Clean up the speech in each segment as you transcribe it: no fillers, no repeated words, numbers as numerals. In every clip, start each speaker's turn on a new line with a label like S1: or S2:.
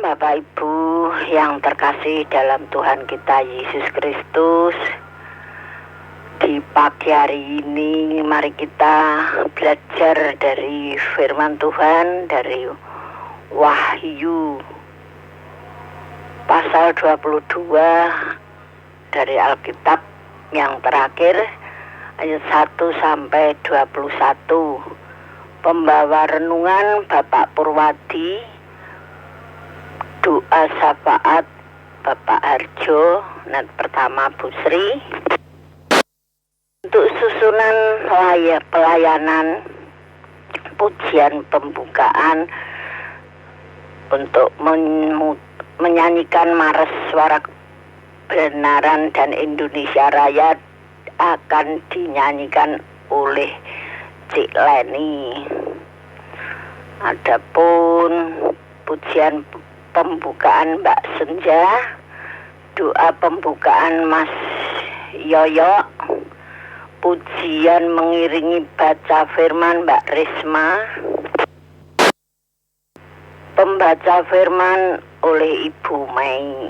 S1: Bapak Ibu yang terkasih dalam Tuhan kita Yesus Kristus. Di pagi hari ini mari kita belajar dari firman Tuhan dari Wahyu pasal 22 dari Alkitab yang terakhir ayat 1 sampai 21. Pembawa renungan Bapak Purwadi, doa syafaat Bapak Harjo, dan pertama Bu Sri. Untuk susunan pelayanan pujian pembukaan untuk menyanyikan Mares Suara Kebenaran dan Indonesia Raya akan dinyanyikan oleh Cik Leni. Adapun pujian pembukaan Mbak Senja, doa pembukaan Mas Yoyo, pujian mengiringi baca firman Mbak Risma, pembaca firman oleh Ibu Mei,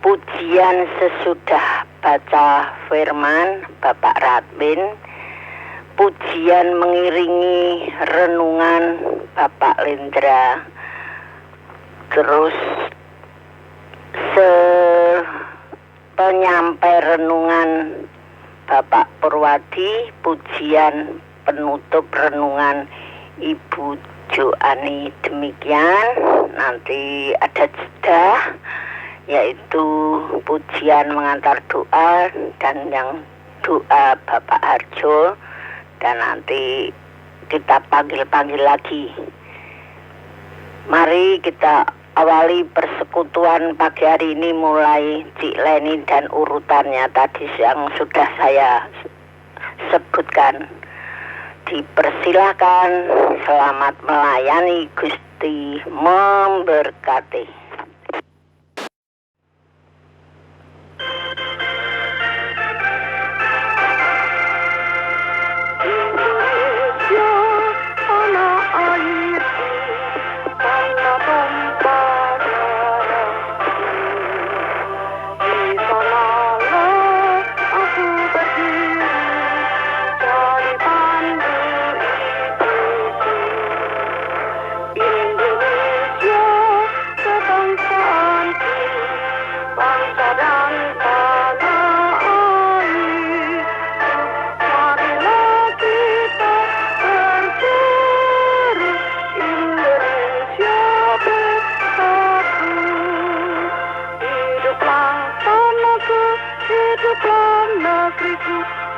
S1: pujian sesudah baca firman Bapak Radmin, pujian mengiringi renungan Bapak Lindra, terus penyampai renungan Bapak Purwadi, pujian penutup renungan Ibu Joani. Demikian, nanti ada jeda yaitu pujian mengantar doa dan yang doa Bapak Harjo, dan nanti kita panggil-panggil lagi. Mari kita awali persekutuan pagi hari ini mulai Cik Leni dan urutannya tadi yang sudah saya sebutkan. Dipersilakan, selamat melayani, Gusti memberkati.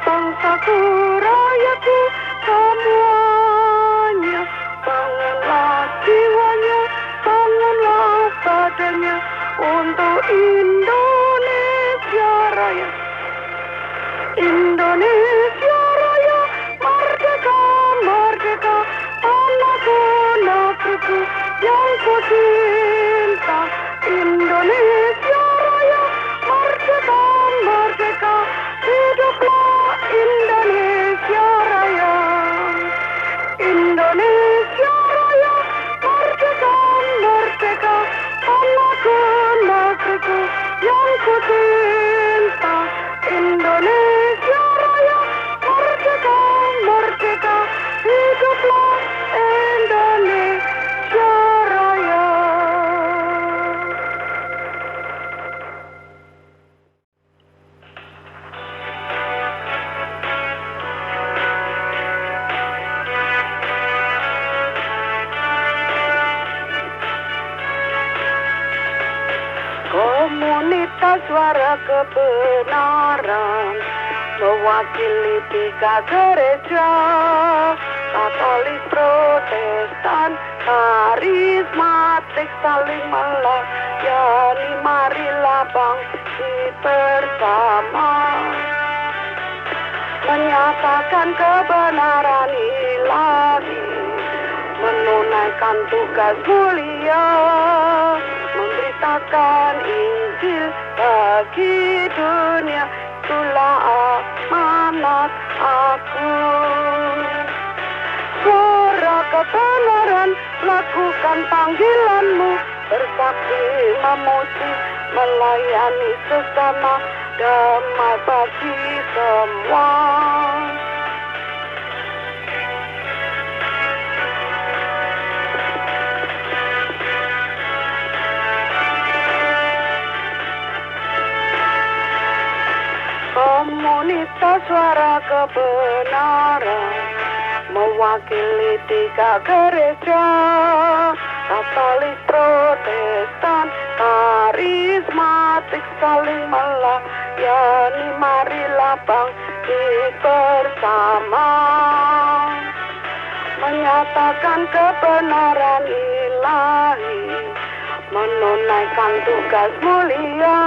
S2: Bangsaku, rakyatku, semuanya, bangunlah jiwanya, bangunlah badannya untuk Indonesia Raya. Indonesia Raya, merdeka, merdeka, tanahku, negeriku yang ku cinta. Indonesia Raya, merdeka, merdeka, hiduplah Indonesia Raya. Indonesia Raya, merdeka, merdeka, tanahku, negeriku yang ku cinta. Indonesia Raya, merdeka, merdeka, hiduplah Indonesia Raya. Komunitas Suara Kebenaran mewakili 3 gereja, Katolik, Protestan, Karismatik, saling melayani. Marilah bangkit bersama, menyatakan kebenaran ilahi, menunaikan tugas mulia, memberitakan Injil bagi dunia. Itulah amanat aku. Suara kebenaran, lakukan panggilanmu, bersaksi memuji melayani sesama, damai bagi semua. Komunitas suara kebenaran mewakili 3 gereja, Katolik, Protestan, karismatik, saling melayani. Marilah bangkit bersama, menyatakan kebenaran ilahi, menunaikan tugas mulia,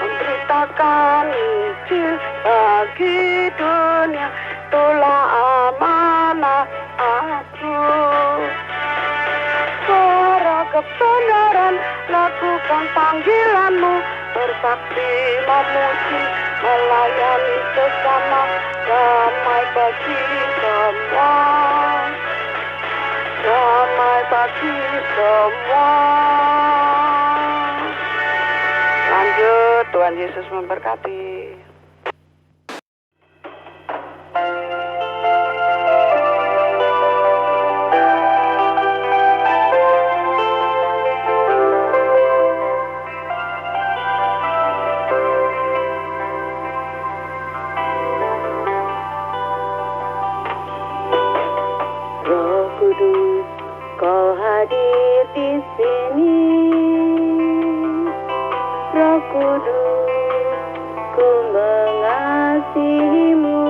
S2: memberitakan Injil bagi dunia. Itulah amanah aku. Suara kebenaran, lakukan panggilanmu, bersaksi memuji melayani sesama, damai bagi semua, damai bagi semua. Lanjut, Tuhan Yesus memberkati.
S1: Roh Kudus, Kau hadir di sini. Roh Kudus, ku mengasihimu.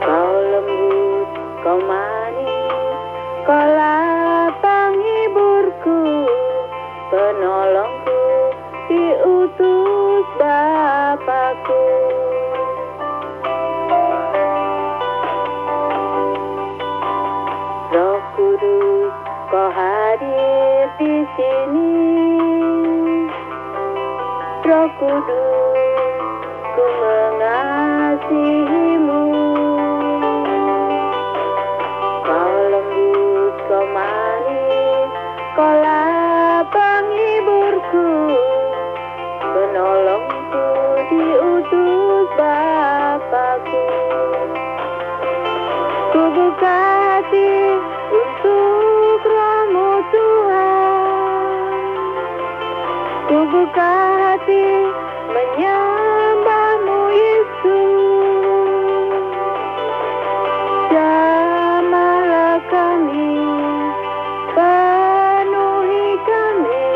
S1: Kau lembut, kau manis, kau lapang hiburku, penolongku, diutus Bapakku. Roh Kudus, Kau hadir di sini. Roh Kudus, ku mengasihimu. Kau lembut, kau manis, kau lapang hiburku, penolongku, diutus Bapakku. Ku buka hati untuk Roh-Mu Tuhan. Ku buka hati menyembah-Mu Yesus. Jamahlah kami, penuhi kami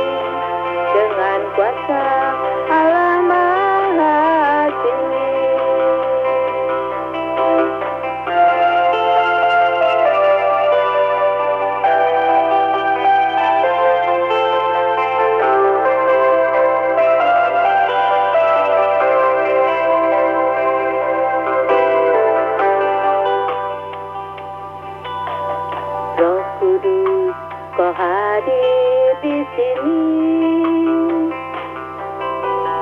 S1: dengan kuasa Allah Maha Tinggi. Roh Kudus, Kau hadir di sini.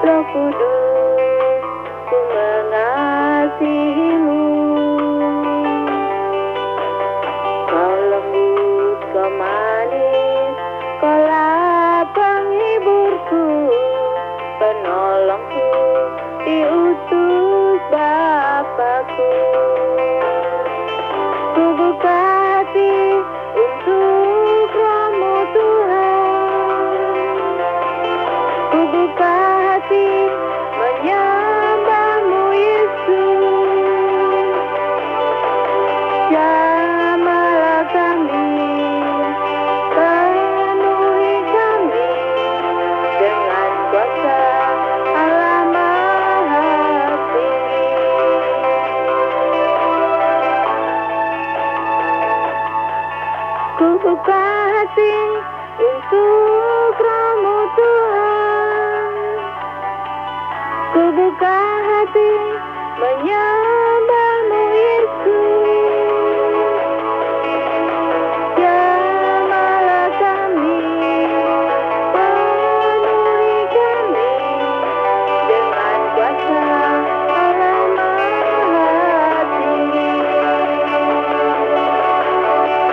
S1: Roh Kudus, ku mengasihimu. Kau lembut, kau manis, kau lapang hiburku, penolongku, diutus Bapakku. Ku buka hati untuk Roh-Mu Tuhan. Ku buka hati menyembah-Mu Yesus. Jamahlah kami, penuhi kami dengan kuasa Allah Maha Tinggi. Ku buka hati untuk Roh-Mu Tuhan. Ku buka hati menyembah-Mu Yesus. Jamahlah kami, penuhi kami dengan kuasa Allah Maha Tinggi.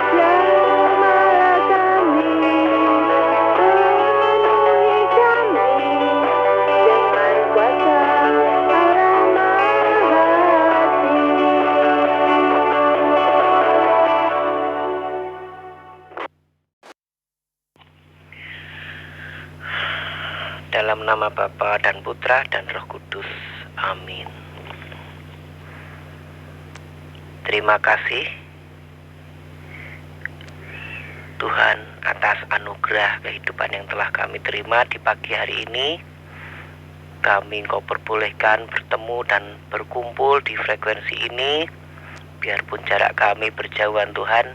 S1: Jamahlah
S3: Dalam nama Bapa dan Putra dan Roh Kudus. Amin. Terima kasih Tuhan atas anugerah kehidupan yang telah kami terima di pagi hari ini. Kami Engkau perbolehkan bertemu dan berkumpul di frekuensi ini. Biarpun jarak kami berjauhan Tuhan,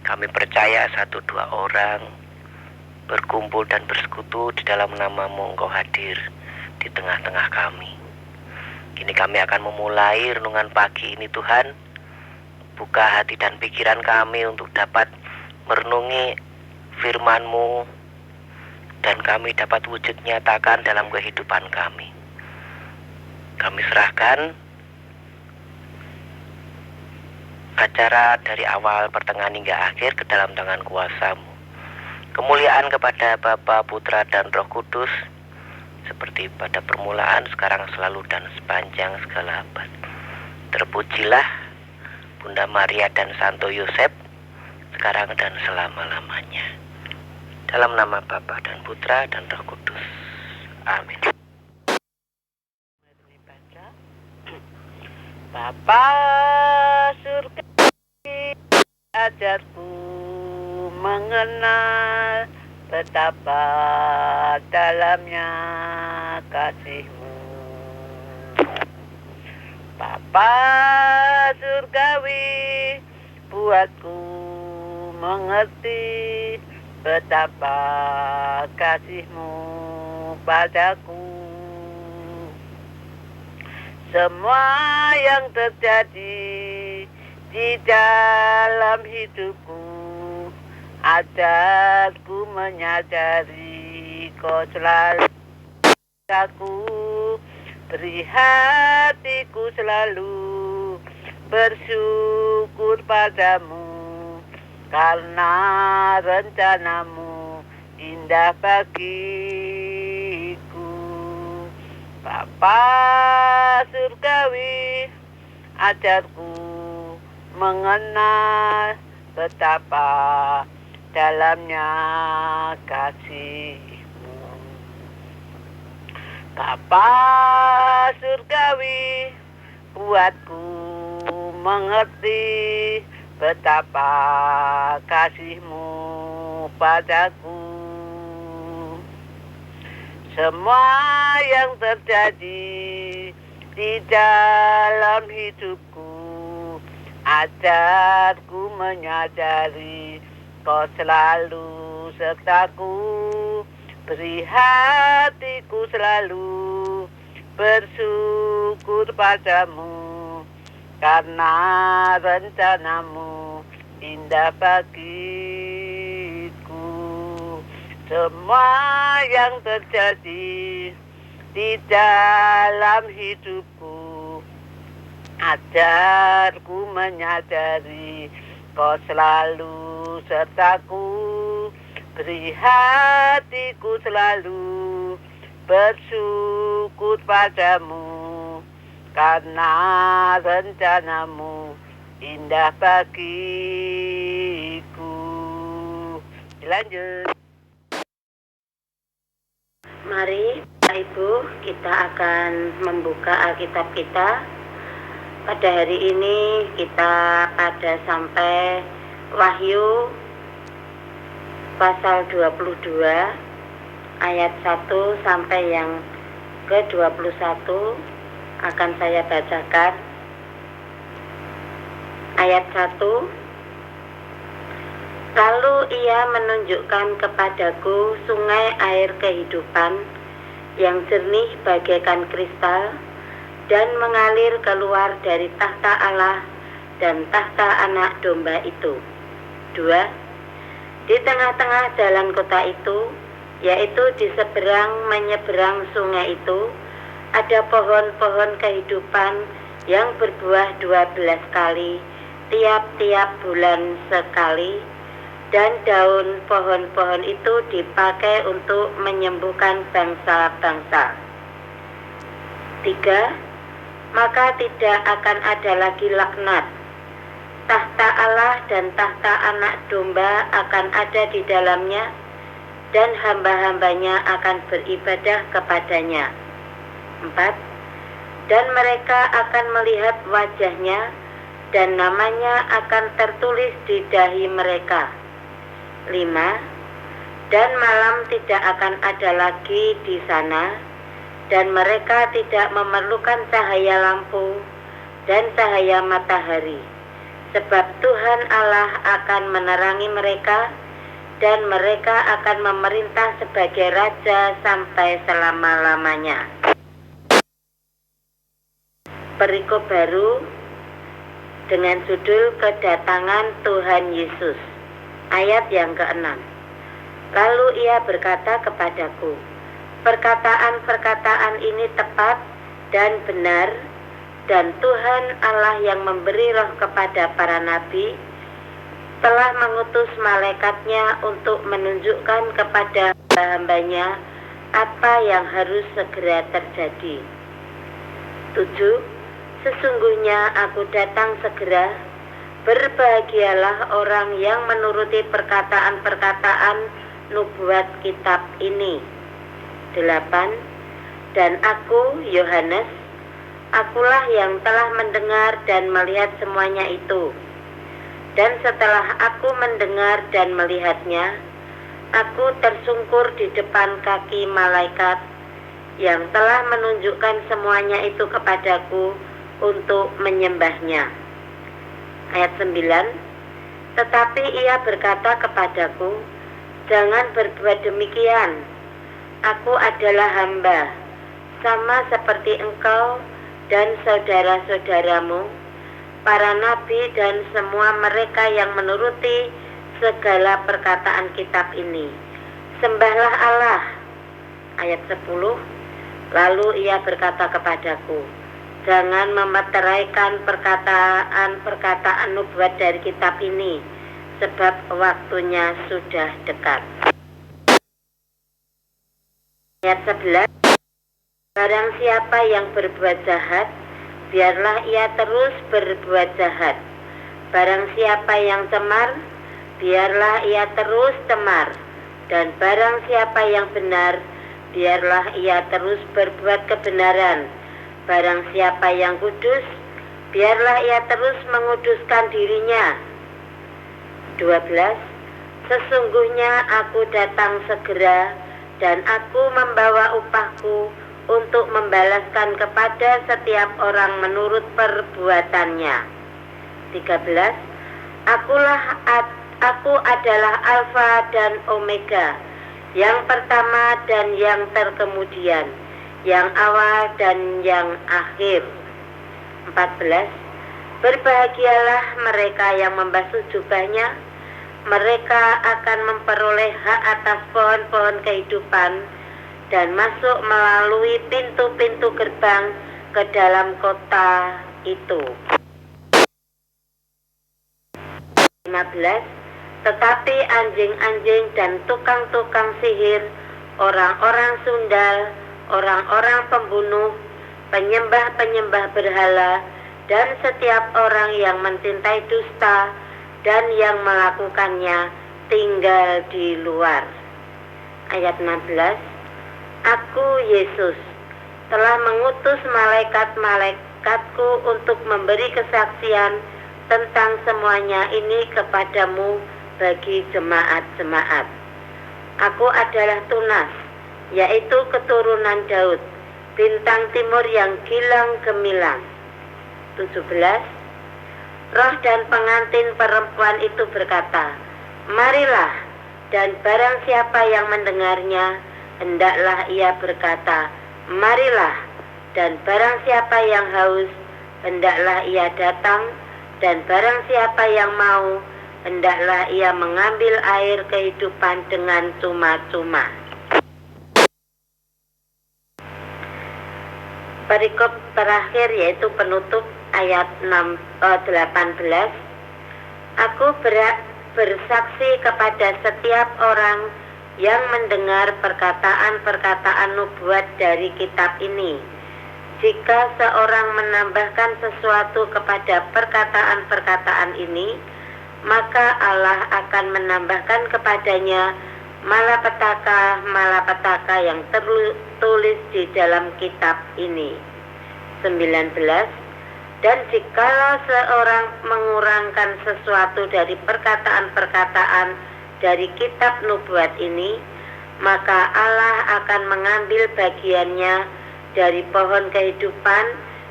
S3: kami percaya 1-2 orang berkumpul dan bersekutu di dalam nama-Mu, Engkau hadir di tengah-tengah kami. Kini kami akan memulai renungan pagi ini Tuhan. Buka hati dan pikiran kami untuk dapat merenungi firman-Mu dan kami dapat wujud nyatakan dalam kehidupan kami. Kami serahkan acara dari awal, pertengahan hingga akhir ke dalam tangan kuasa-Mu. Kemuliaan kepada Bapa, Putra, dan Roh Kudus, seperti pada permulaan, sekarang, selalu, dan sepanjang segala abad. Terpujilah Bunda Maria dan Santo Yosef, sekarang dan selama-lamanya. Dalam nama Bapa dan Putra dan Roh Kudus. Amin.
S2: Bapa surga, ajarku mengenal betapa dalamnya kasih-Mu. Bapa surgawi, buatku mengerti betapa kasih-Mu padaku. Semua yang terjadi di dalam hidupku, ajarku menyadari Kau selalu aku, beri hatiku selalu bersyukur padamu, karena rencana-Mu indah bagiku. Bapa surgawi, ajarku mengenal betapa dalamnya kasih-Mu. Bapa surgawi, buatku mengerti betapa kasih-Mu padaku. Semua yang terjadi di dalam hidupku, ajarku menyadari Kau selalu sertaku, beri hatiku selalu bersyukur padamu, karena rencana-Mu indah bagiku. Semua yang terjadi di dalam hidupku, ajarku menyadari Kau selalu sertaku, beri hatiku selalu bersyukur padamu, karena rencana-Mu indah bagiku. Lanjut.
S4: Mari Bapak Ibu, kita akan membuka Alkitab kita. Pada hari ini kita pada sampai Wahyu pasal 22 ayat 1 sampai yang ke-21 akan saya bacakan. Ayat 1. Lalu Ia menunjukkan kepadaku sungai air kehidupan yang jernih bagaikan kristal dan mengalir keluar dari tahta Allah dan tahta Anak Domba itu. 2. Di tengah-tengah jalan kota itu, yaitu di seberang menyeberang sungai itu, ada pohon-pohon kehidupan yang berbuah 12 kali, tiap-tiap bulan sekali, dan daun pohon-pohon itu dipakai untuk menyembuhkan bangsa-bangsa. 3. Maka tidak akan ada lagi laknat. Tahta Allah dan tahta Anak Domba akan ada di dalamnya, dan hamba-hambanya akan beribadah kepadanya. 4. Dan mereka akan melihat wajahnya, dan namanya akan tertulis di dahi mereka. 5. Dan malam tidak akan ada lagi di sana, dan mereka tidak memerlukan cahaya lampu dan cahaya matahari, sebab Tuhan Allah akan menerangi mereka, dan mereka akan memerintah sebagai raja sampai selama-lamanya. Perikop baru dengan judul Kedatangan Tuhan Yesus, ayat yang ke-6. Lalu ia berkata kepadaku, perkataan-perkataan ini tepat dan benar, dan Tuhan Allah yang memberi roh kepada para nabi telah mengutus malaikatnya untuk menunjukkan kepada hamba-hambanya apa yang harus segera terjadi. 7. Sesungguhnya aku datang segera, berbahagialah orang yang menuruti perkataan-perkataan nubuat kitab ini. 8. Dan aku, Yohanes, akulah yang telah mendengar dan melihat semuanya itu. Dan setelah aku mendengar dan melihatnya, aku tersungkur di depan kaki malaikat yang telah menunjukkan semuanya itu kepadaku untuk menyembahnya. Ayat 9. Tetapi ia berkata kepadaku, jangan berbuat demikian. Aku adalah hamba, sama seperti engkau dan saudara-saudaramu, para nabi dan semua mereka yang menuruti segala perkataan kitab ini. Sembahlah Allah. Ayat 10. Lalu ia berkata kepadaku, jangan memeteraikan perkataan-perkataan nubuat dari kitab ini, sebab waktunya sudah dekat. Ayat 11. Barang siapa yang berbuat jahat, biarlah ia terus berbuat jahat. Barang siapa yang cemar, biarlah ia terus cemar. Dan barang siapa yang benar, biarlah ia terus berbuat kebenaran. Barang siapa yang kudus, biarlah ia terus menguduskan dirinya. 12. Sesungguhnya aku datang segera, dan aku membawa upahku untuk membalaskan kepada setiap orang menurut perbuatannya. 13. Aku adalah Alfa dan Omega, yang pertama dan yang terkemudian, yang awal dan yang akhir. 14. Berbahagialah mereka yang membasuh jubahnya, mereka akan memperoleh hak atas pohon-pohon kehidupan dan masuk melalui pintu-pintu gerbang ke dalam kota itu. 15. Tetapi anjing-anjing dan tukang-tukang sihir, orang-orang sundal, orang-orang pembunuh, penyembah-penyembah berhala, dan setiap orang yang mencintai dusta dan yang melakukannya tinggal di luar. Ayat 16. Aku, Yesus, telah mengutus malaikat-malaikatku untuk memberi kesaksian tentang semuanya ini kepadamu bagi jemaat-jemaat. Aku adalah Tunas, yaitu keturunan Daud, bintang timur yang gilang gemilang. 17. Roh dan pengantin perempuan itu berkata, marilah, dan barang siapa yang mendengarnya, hendaklah ia berkata, marilah, dan barang siapa yang haus, hendaklah ia datang, dan barang siapa yang mau, hendaklah ia mengambil air kehidupan dengan cuma-cuma. Perikop terakhir yaitu penutup ayat 18. Aku bersaksi kepada setiap orang yang mendengar perkataan-perkataan nubuat dari kitab ini. Jika seorang menambahkan sesuatu kepada perkataan-perkataan ini, maka Allah akan menambahkan kepadanya malapetaka yang tertulis di dalam kitab ini. 19. Dan jikalau seorang mengurangkan sesuatu dari perkataan-perkataan dari kitab nubuat ini, maka Allah akan mengambil bagiannya dari pohon kehidupan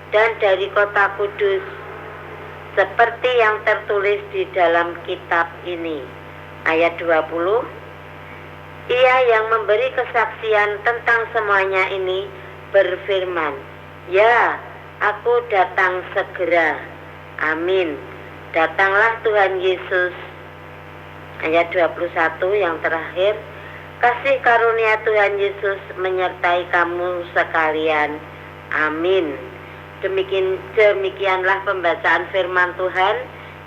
S4: dan dari kota kudus, seperti yang tertulis di dalam kitab ini. Ayat 20. Ia yang memberi kesaksian tentang semuanya ini berfirman, "Ya, aku datang segera. Amin. Datanglah Tuhan Yesus." Ayat 21 yang terakhir. Kasih karunia Tuhan Yesus menyertai kamu sekalian. Amin. Demikianlah pembacaan firman Tuhan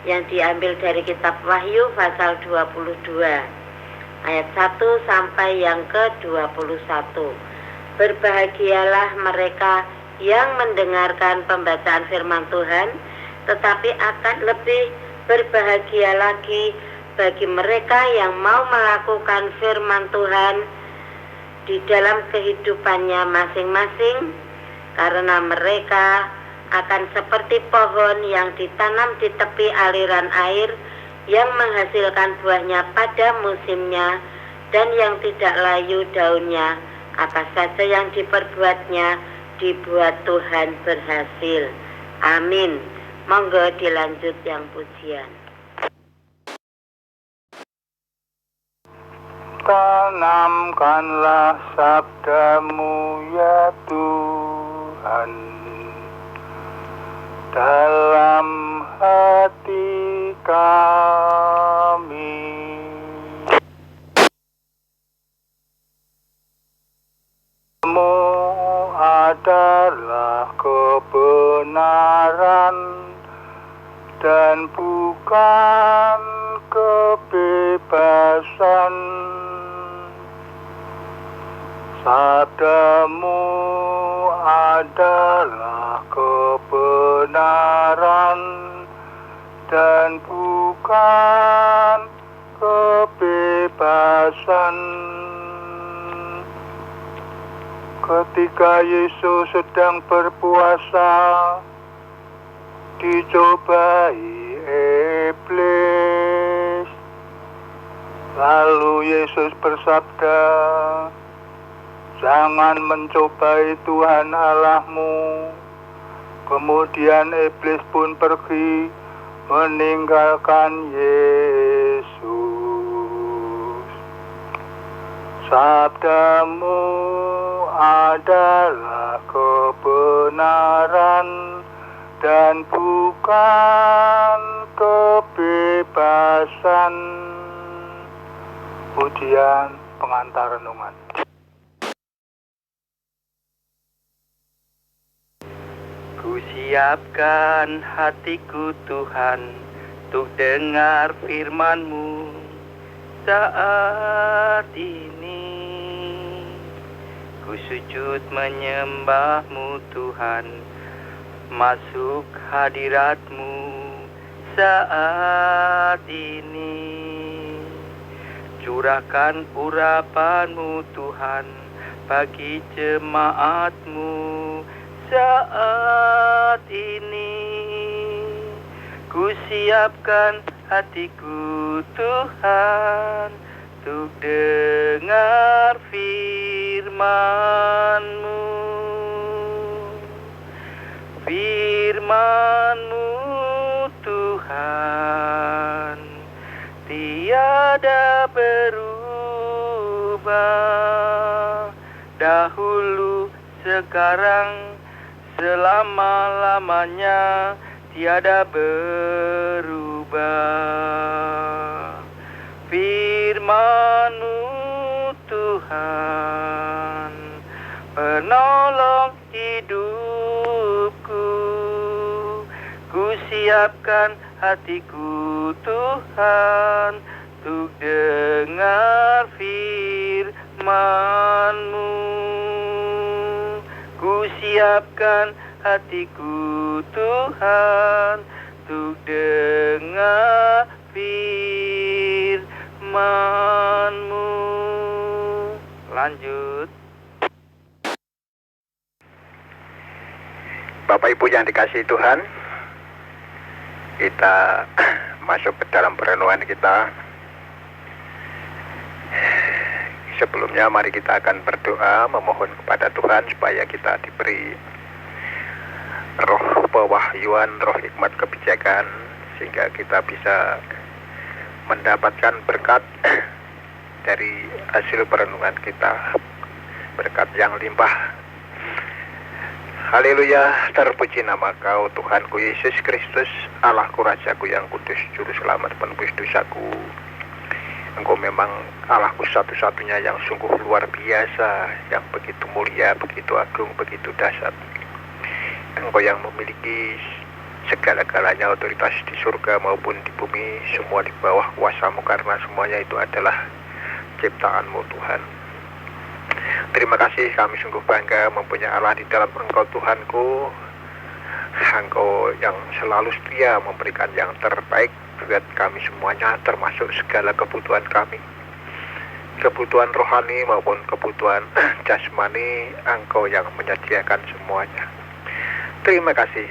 S4: yang diambil dari kitab Wahyu pasal 22 ayat 1 sampai yang ke-21. Berbahagialah mereka yang mendengarkan pembacaan firman Tuhan, tetapi akan lebih berbahagia lagi bagi mereka yang mau melakukan firman Tuhan di dalam kehidupannya masing-masing, karena mereka akan seperti pohon yang ditanam di tepi aliran air, yang menghasilkan buahnya pada musimnya dan yang tidak layu daunnya. Apa saja yang diperbuatnya dibuat Tuhan berhasil. Amin. Monggo dilanjut yang pujian.
S5: Tanamkanlah sabdamu ya Tuhan dalam hati kami. Kamu adalah kebenaran dan bukan kebebasan. Sabdamu adalah kebenaran dan bukan kebebasan. Ketika Yesus sedang berpuasa, dicobai iblis. Lalu Yesus bersabda, "Jangan mencobai Tuhan Allahmu." Kemudian iblis pun pergi meninggalkan Yesus. Sabdamu adalah kebenaran dan bukan kebebasan. Pujian pengantar renungan.
S3: Kusiapkan hatiku Tuhan untuk dengar firman-Mu saat ini. Ku sujud menyembah-Mu Tuhan, masuk hadirat-Mu saat ini. Curahkan urapan-Mu Tuhan bagi jemaat-Mu saat ini. Ku siapkan hatiku Tuhan untuk dengar firman-Mu. Firman-Mu Tuhan tiada berubah, dahulu, sekarang, selama-lamanya tiada berubah. Firman-Mu Tuhan penolong hidupku. Ku siapkan hatiku Tuhan untuk dengar firman-Mu. Ku siapkan hatiku Tuhan untuk dengar firman-Mu.
S5: Lanjut.
S6: Bapak Ibu yang dikasihi Tuhan, kita masuk ke dalam perenungan kita. Sebelumnya mari kita akan berdoa memohon kepada Tuhan supaya kita diberi roh pewahyuan, roh hikmat kebijakan, sehingga kita bisa mendapatkan berkat dari hasil perenungan kita, berkat yang limpah. Haleluya, terpuji nama Kau Tuhanku Yesus Kristus, Allahku Rajaku yang kudus, Juru Selamat penebus dosaku. Engkau memang Allahku satu-satunya yang sungguh luar biasa, yang begitu mulia, begitu agung, begitu dahsyat. Engkau yang memiliki segala-galanya, otoritas di surga maupun di bumi, semua di bawah kuasa-Mu, karena semuanya itu adalah ciptaan-Mu Tuhan. Terima kasih, kami sungguh bangga mempunyai Allah di dalam Engkau Tuhanku. Engkau yang selalu setia memberikan yang terbaik buat kami semuanya, termasuk segala kebutuhan kami, kebutuhan rohani maupun kebutuhan jasmani. Engkau yang menyediakan semuanya. Terima kasih.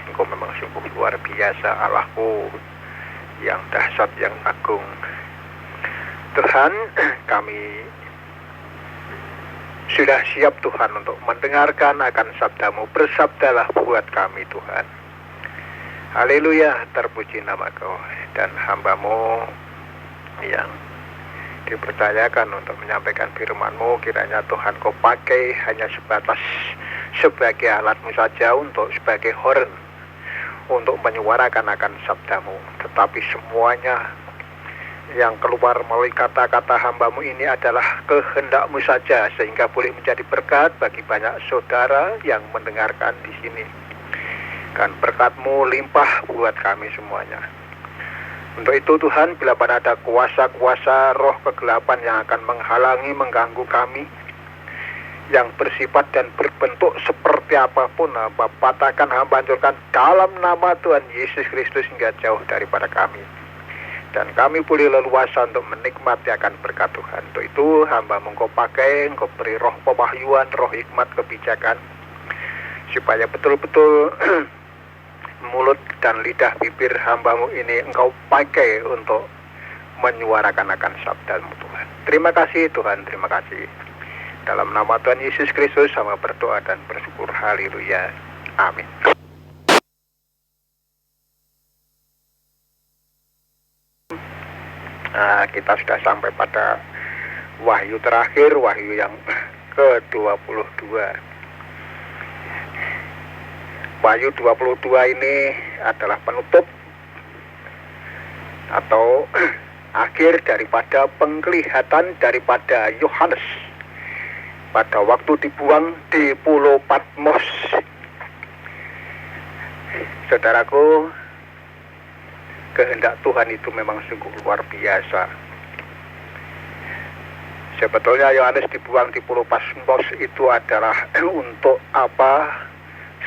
S6: Engkau memang sungguh luar biasa, Allahku yang dahsyat, yang agung. Tuhan, kami sudah siap Tuhan untuk mendengarkan akan sabda-Mu. Bersabdalah buat kami Tuhan. Haleluya, terpuji nama Kau. Dan hamba-Mu yang dipercayakan untuk menyampaikan firman-Mu, kiranya Tuhan Kau pakai hanya sebatas sebagai alat-Mu saja, untuk sebagai horn, untuk menyuarakan akan sabda-Mu. Tetapi semuanya yang keluar melalui kata-kata hamba-Mu ini adalah kehendak-Mu saja, sehingga boleh menjadi berkat bagi banyak saudara yang mendengarkan di sini. Dan berkat-Mu limpah buat kami semuanya. Untuk itu Tuhan, bila pada ada kuasa-kuasa roh kegelapan yang akan menghalangi, mengganggu kami, yang bersifat dan berbentuk seperti apapun, hamba patahkan, hamba hancurkan dalam nama Tuhan Yesus Kristus hingga jauh daripada kami. Dan kami boleh leluasa untuk menikmati akan berkat Tuhan. Untuk itu hamba-Mu Engkau pakai, Engkau beri roh pewahyuan, roh hikmat kebijakan, supaya betul-betul mulut dan lidah bibir hamba-Mu ini Engkau pakai untuk menyuarakan akan sabda-Mu Tuhan. Terima kasih Tuhan, terima kasih. Dalam nama Tuhan Yesus Kristus sama berdoa dan bersyukur. Haleluya. Amin. Nah, kita sudah sampai pada wahyu terakhir, wahyu yang ke-22. Wahyu 22 ini adalah penutup atau akhir daripada penglihatan daripada Yohanes pada waktu dibuang di Pulau Patmos. Saudaraku, kehendak Tuhan itu memang sungguh luar biasa. Sebetulnya Yohanes dibuang di Pulau Patmos itu adalah untuk apa?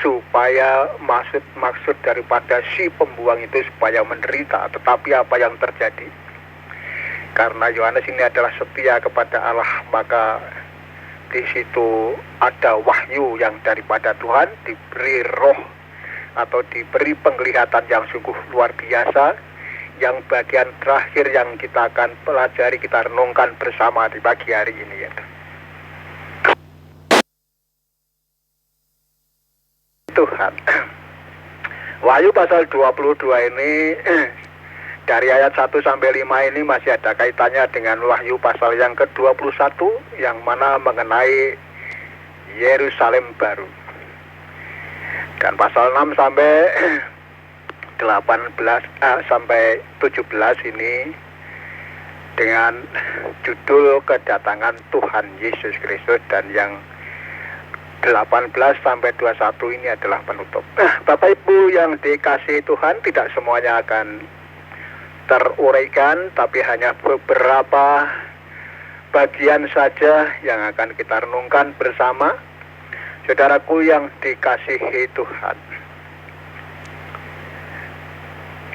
S6: Supaya maksud daripada si pembuang itu supaya menderita. Tetapi apa yang terjadi? Karena Yohanes ini adalah setia kepada Allah, maka di situ ada wahyu yang daripada Tuhan, diberi roh atau diberi penglihatan yang sungguh luar biasa, yang bagian terakhir yang kita akan pelajari, kita renungkan bersama di pagi hari ini ya. Tuhan. Wahyu pasal 22 ini dari ayat 1 sampai 5 ini masih ada kaitannya dengan Wahyu pasal yang ke-21 yang mana mengenai Yerusalem baru. Dan pasal 6 sampai 17 ini dengan judul kedatangan Tuhan Yesus Kristus, dan yang 18 sampai 21 ini adalah penutup. Bapak Ibu yang dikasihi Tuhan, tidak semuanya akan teruraikan, tapi hanya beberapa bagian saja yang akan kita renungkan bersama. Saudaraku yang dikasihi Tuhan,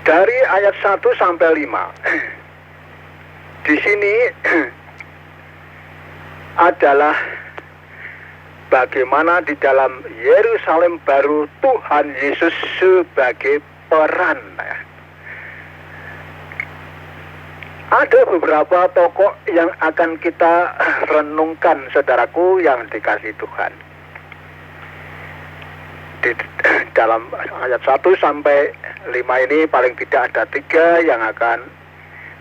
S6: dari ayat 1 sampai 5 di sini adalah bagaimana di dalam Yerusalem baru Tuhan Yesus sebagai peran. Ada beberapa tokoh yang akan kita renungkan, saudaraku yang dikasihi Tuhan. Di dalam ayat 1 sampai 5 ini paling tidak ada 3 yang akan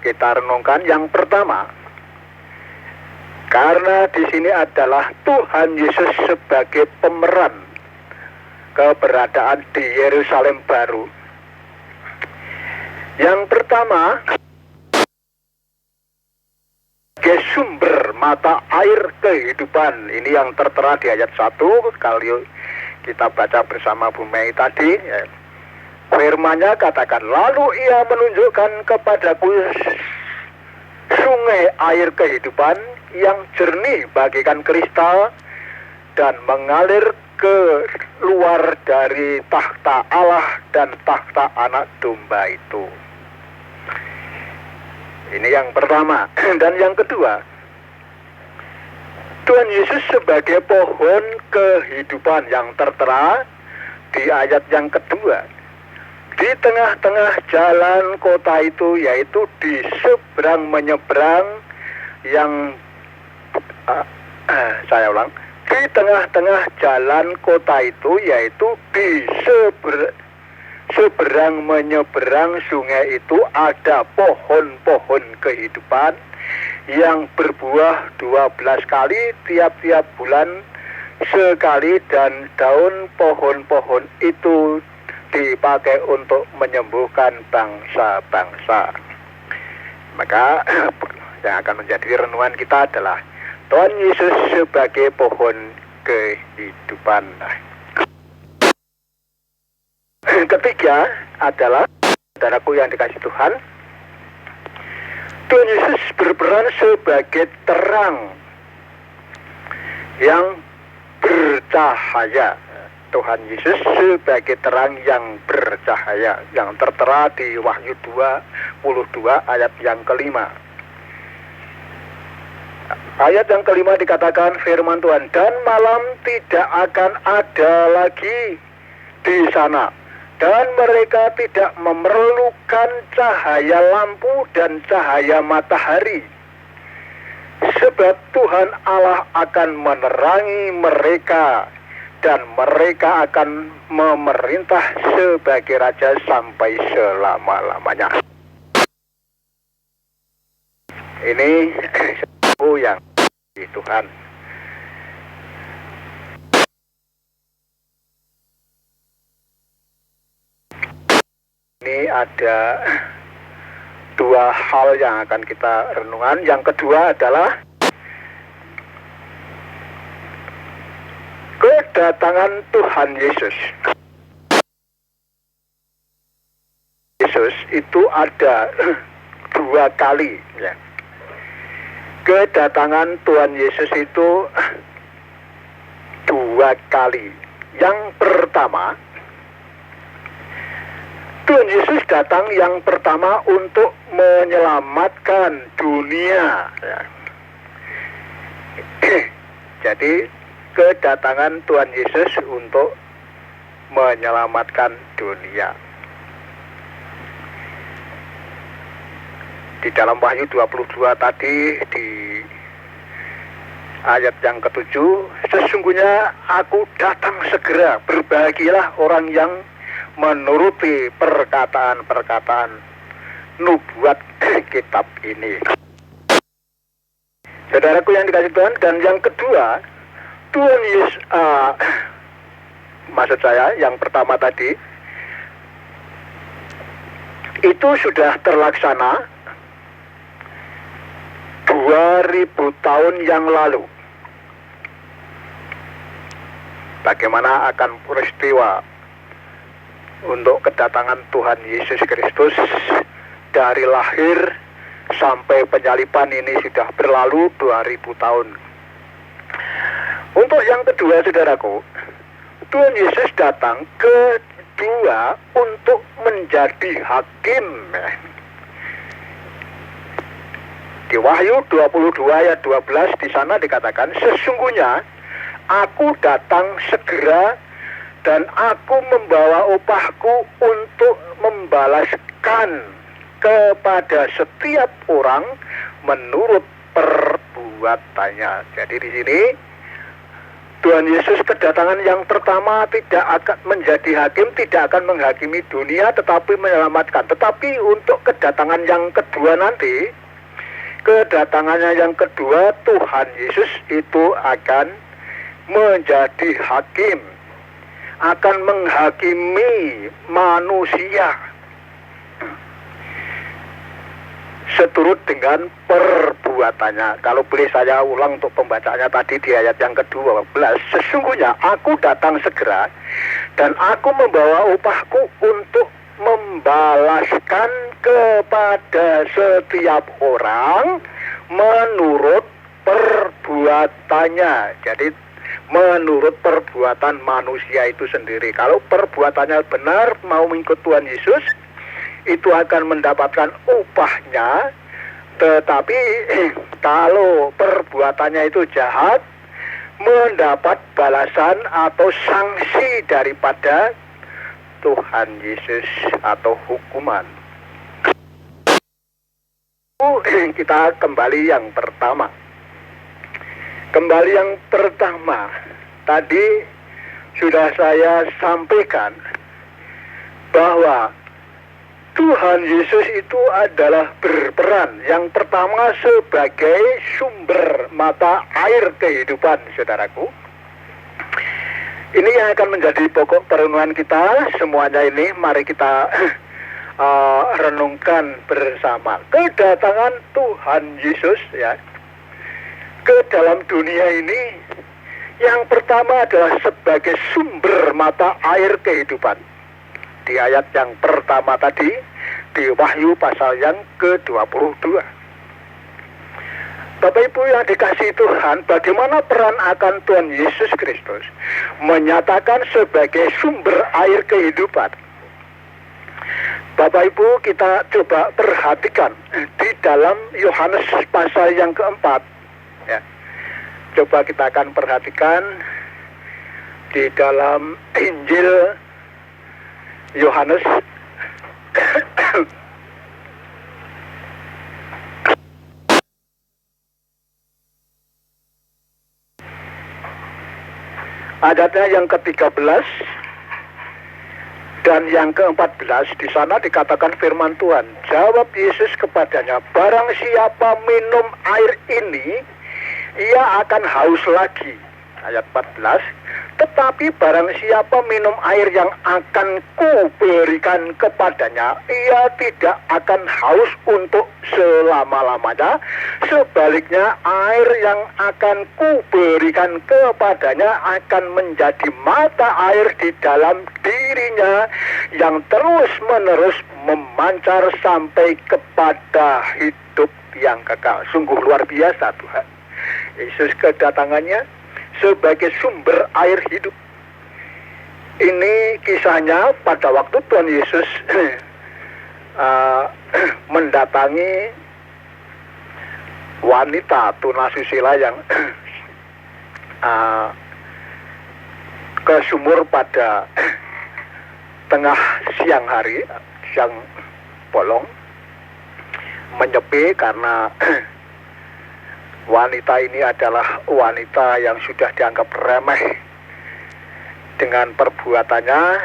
S6: kita renungkan. Yang pertama, karena di sini adalah Tuhan Yesus sebagai pemeran keberadaan di Yerusalem baru. Yang pertama, sebagai sumber mata air kehidupan. Ini yang tertera di ayat 1. Kalau kita baca bersama Bu Mei tadi, ya. Firman-Nya katakan, lalu ia menunjukkan kepadaku sungai air kehidupan yang jernih bagaikan kristal dan mengalir keluar dari takhta Allah dan takhta anak domba itu. Ini yang pertama. Dan yang kedua, Tuhan Yesus sebagai pohon kehidupan yang tertera di ayat yang kedua. Di tengah-tengah jalan kota itu, yaitu di seberang menyeberang yang saya ulang, di tengah-tengah jalan kota itu, yaitu di seberang menyeberang sungai itu ada pohon-pohon kehidupan yang berbuah 12 kali tiap-tiap bulan sekali, dan daun pohon-pohon itu dipakai untuk menyembuhkan bangsa-bangsa. Maka yang akan menjadi renungan kita adalah Tuhan Yesus sebagai pohon kehidupan. Ketiga adalah, saudaraku yang dikasihi Tuhan, Tuhan Yesus berperan sebagai terang yang bercahaya. Tuhan Yesus sebagai terang yang bercahaya, yang tertera di Wahyu 22 ayat yang kelima. Ayat yang kelima dikatakan firman Tuhan, dan malam tidak akan ada lagi di sana, dan mereka tidak memerlukan cahaya lampu dan cahaya matahari, sebab Tuhan Allah akan menerangi mereka, dan mereka akan memerintah sebagai raja sampai selama-lamanya. Ini yang di Tuhan. Ini ada 2 hal yang akan kita renungan. Yang kedua adalah kedatangan Tuhan Yesus. Yesus itu ada 2 kali, ya. Kedatangan Tuhan Yesus itu 2 kali. Yang pertama, Tuhan Yesus datang yang pertama untuk menyelamatkan dunia. Ya. Jadi kedatangan Tuhan Yesus untuk menyelamatkan dunia. Di dalam Wahyu 22 tadi, di ayat yang ke-7, sesungguhnya aku datang segera, berbahagialah orang yang menuruti perkataan-perkataan nubuat kitab ini. Saudaraku yang dikasihi Tuhan, dan yang kedua, Tuhan Yesus, maksud saya yang pertama tadi, itu sudah terlaksana 2000 tahun yang lalu. Bagaimana akan peristiwa untuk kedatangan Tuhan Yesus Kristus dari lahir sampai penyaliban ini sudah berlalu 2000 tahun. Untuk yang kedua, saudaraku, Tuhan Yesus datang kedua untuk menjadi hakim. Di Wahyu 22 ayat 12 di sana dikatakan, sesungguhnya aku datang segera dan aku membawa upahku untuk membalaskan kepada setiap orang menurut perbuatannya. Jadi di sini Tuhan Yesus kedatangan yang pertama tidak akan menjadi hakim, tidak akan menghakimi dunia, tetapi menyelamatkan. Tetapi untuk kedatangan yang kedua nanti, kedatangannya yang kedua, Tuhan Yesus itu akan menjadi hakim, akan menghakimi manusia seturut dengan perbuatannya. Kalau boleh saya ulang untuk pembacaannya tadi di ayat yang ke-12, sesungguhnya aku datang segera dan aku membawa upahku untuk membalaskan kepada setiap orang menurut perbuatannya. Jadi menurut perbuatan manusia itu sendiri. Kalau perbuatannya benar, mau mengikut Tuhan Yesus, itu akan mendapatkan upahnya. Tetapi kalau perbuatannya itu jahat, mendapat balasan atau sanksi daripada Tuhan Yesus atau hukuman. Kita kembali yang pertama. Kembali yang pertama, tadi sudah saya sampaikan bahwa Tuhan Yesus itu adalah berperan yang pertama sebagai sumber mata air kehidupan, saudaraku. Ini yang akan menjadi pokok perenungan kita semuanya ini. Mari kita renungkan bersama kedatangan Tuhan Yesus ya ke dalam dunia ini. Yang pertama adalah sebagai sumber mata air kehidupan. Di ayat yang pertama tadi, di Wahyu pasal yang ke-22. Bapak Ibu yang dikasihi Tuhan, bagaimana peran akan Tuhan Yesus Kristus menyatakan sebagai sumber air kehidupan? Bapak Ibu, kita coba perhatikan di dalam Yohanes pasal yang keempat. Ya. Coba kita akan perhatikan di dalam Injil Yohanes ayatnya yang ke-13 dan yang ke-14. Di sana dikatakan firman Tuhan, jawab Yesus kepadanya, barang siapa minum air ini, ia akan haus lagi. Ayat 14, tetapi barang siapa minum air yang akan kuberikan kepadanya, ia tidak akan haus untuk selama-lamanya. Sebaliknya, air yang akan kuberikan kepadanya akan menjadi mata air di dalam dirinya yang terus-menerus memancar sampai kepada hidup yang kekal. Sungguh luar biasa Tuhan. Yesus kedatangannya sebagai sumber air hidup. Ini kisahnya pada waktu Tuhan Yesus mendatangi wanita tunasusila yang ke sumur pada tengah siang hari, siang bolong, menyepi karena wanita ini adalah wanita yang sudah dianggap remeh dengan perbuatannya.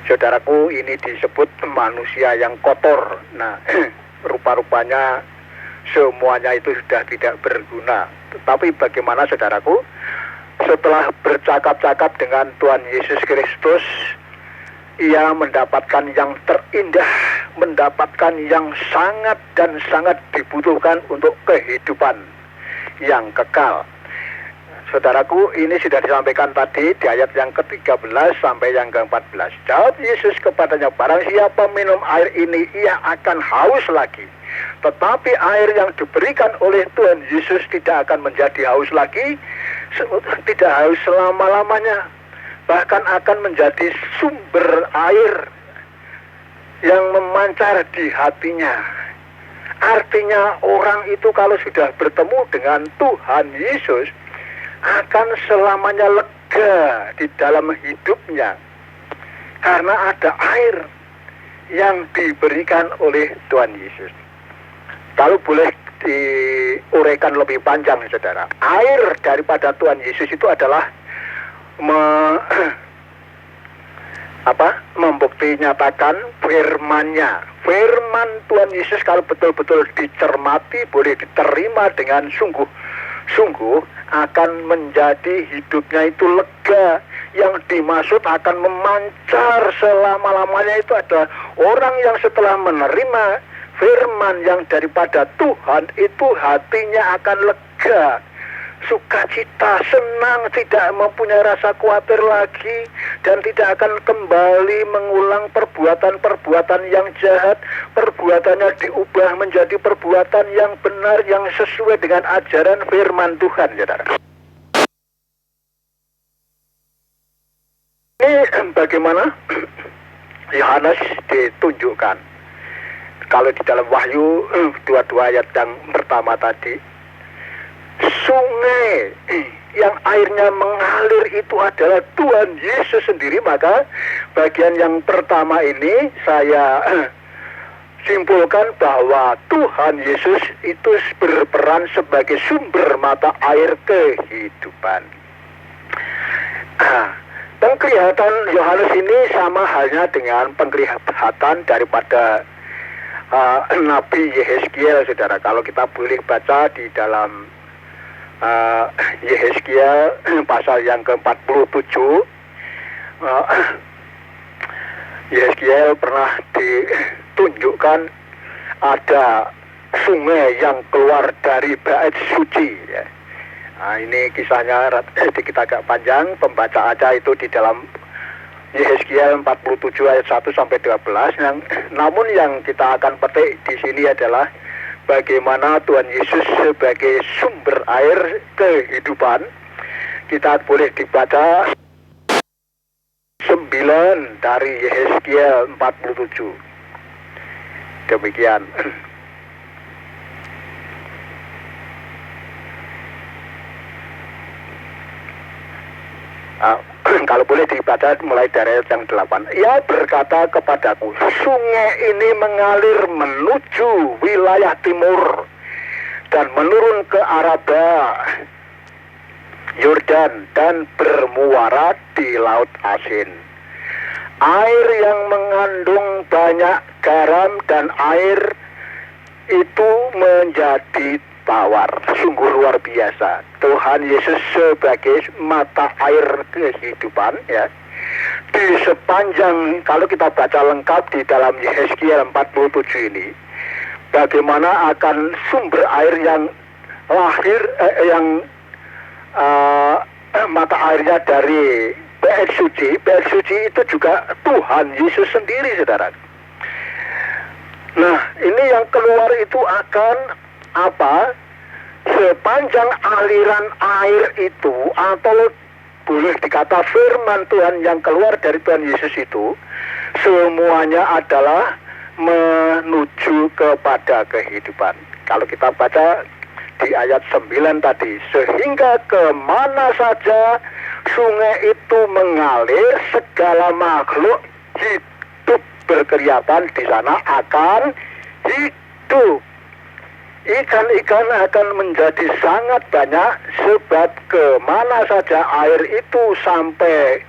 S6: Saudaraku, ini disebut manusia yang kotor. Nah, rupa-rupanya semuanya itu sudah tidak berguna. Tetapi bagaimana saudaraku, setelah bercakap-cakap dengan Tuhan Yesus Kristus, ia mendapatkan yang terindah, mendapatkan yang sangat dan sangat dibutuhkan untuk kehidupan yang kekal. Saudaraku, ini sudah disampaikan tadi di ayat yang ke-13 sampai yang ke-14. Jawab Yesus kepadanya, barang siapa minum air ini, ia akan haus lagi. Tetapi air yang diberikan oleh Tuhan Yesus tidak akan menjadi haus lagi, tidak haus selama-lamanya. Bahkan akan menjadi sumber air yang memancar di hatinya. Artinya orang itu kalau sudah bertemu dengan Tuhan Yesus akan selamanya lega di dalam hidupnya. Karena ada air yang diberikan oleh Tuhan Yesus. Kalau boleh diuraikan lebih panjang, saudara, air daripada Tuhan Yesus itu adalah membukti nyatakan firman-Nya. Firman Tuhan Yesus kalau betul-betul dicermati, boleh diterima dengan sungguh-sungguh, akan menjadi hidupnya itu lega. Yang dimaksud akan memancar selama-lamanya itu adalah orang yang setelah menerima firman yang daripada Tuhan itu hatinya akan lega, sukacita, senang, tidak mempunyai rasa khawatir lagi, dan tidak akan kembali mengulang perbuatan-perbuatan yang jahat. Perbuatannya diubah menjadi perbuatan yang benar, yang sesuai dengan ajaran firman Tuhan, saudara. Ini bagaimana Yohanes ditunjukkan. Kalau di dalam Wahyu 22 ayat yang pertama tadi, sungai yang airnya mengalir itu adalah Tuhan Yesus sendiri. Maka bagian yang pertama ini saya simpulkan bahwa Tuhan Yesus itu berperan sebagai sumber mata air kehidupan. Penglihatan Yohanes ini sama halnya dengan penglihatan daripada Nabi Yehezkiel, saudara. Kalau kita boleh baca di dalam Yehezkiel pasal yang ke-47, Yehezkiel pernah ditunjukkan ada sungai yang keluar dari bait suci, ya. Nah, ini kisahnya sedikit agak panjang, pembaca aja itu di dalam Yehezkiel 47 ayat 1 sampai 12. Namun yang kita akan petik di sini adalah bagaimana Tuhan Yesus sebagai sumber air kehidupan. Kita boleh dibaca 9 dari Yehezkiel 47. Demikian. Kalau boleh dibaca mulai dari ayat yang 8. Ia berkata kepadaku, sungai ini mengalir menuju wilayah timur dan menurun ke Araba, Yordan, dan bermuara di Laut Asin. Air yang mengandung banyak garam dan air itu menjadi tawar. Sungguh luar biasa. Tuhan Yesus sebagai mata air kehidupan, ya. Di sepanjang, kalau kita baca lengkap di dalam Yehezkiel 47 ini, bagaimana akan sumber air yang lahir, mata airnya dari bait suci. Bait suci itu juga Tuhan Yesus sendiri, saudara. Nah, ini yang keluar itu akan apa? Sepanjang aliran air itu, atau boleh dikata firman Tuhan yang keluar dari Tuhan Yesus itu, semuanya adalah menuju kepada kehidupan. Kalau kita baca di ayat 9 tadi, sehingga kemana saja sungai itu mengalir, segala makhluk hidup berkeriapan di sana akan hidup. Ikan-ikan akan menjadi sangat banyak, sebab kemana saja air itu sampai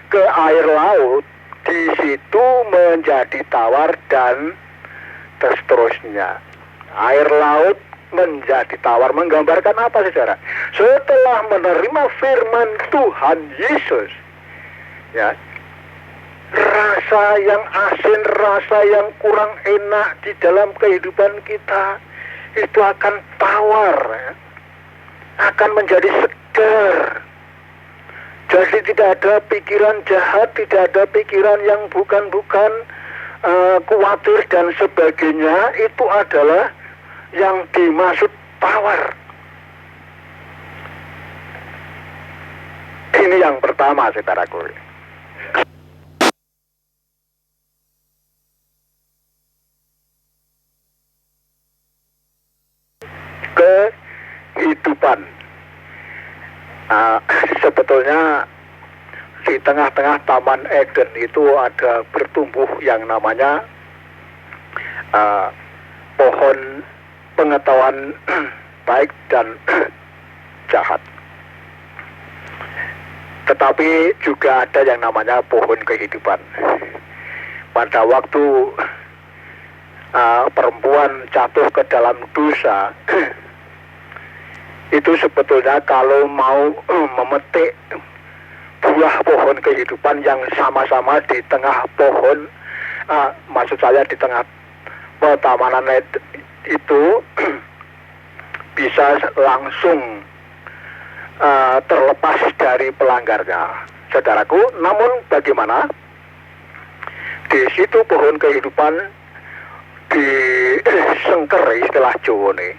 S6: ke air laut, di situ menjadi tawar dan seterusnya. Air laut menjadi tawar menggambarkan apa, saudara? Setelah menerima firman Tuhan Yesus, ya, rasa yang asin, rasa yang kurang enak di dalam kehidupan kita itu akan tawar, ya, akan menjadi segar. Jadi tidak ada pikiran jahat, tidak ada pikiran yang bukan-bukan, khawatir dan sebagainya. Itu adalah yang dimaksud tawar. Ini yang pertama, saudaraku. kehidupan. Sebetulnya di tengah-tengah Taman Eden itu ada bertumbuh yang namanya pohon pengetahuan baik dan jahat. Tetapi juga ada yang namanya pohon kehidupan. Pada waktu perempuan jatuh ke dalam dosa, itu sebetulnya kalau mau memetik buah pohon kehidupan yang sama-sama di tengah pohon, maksud saya di tengah pertamanan itu bisa langsung terlepas dari pelanggarnya, saudaraku. Namun bagaimana? Di situ pohon kehidupan disengker, istilah Jawa nih,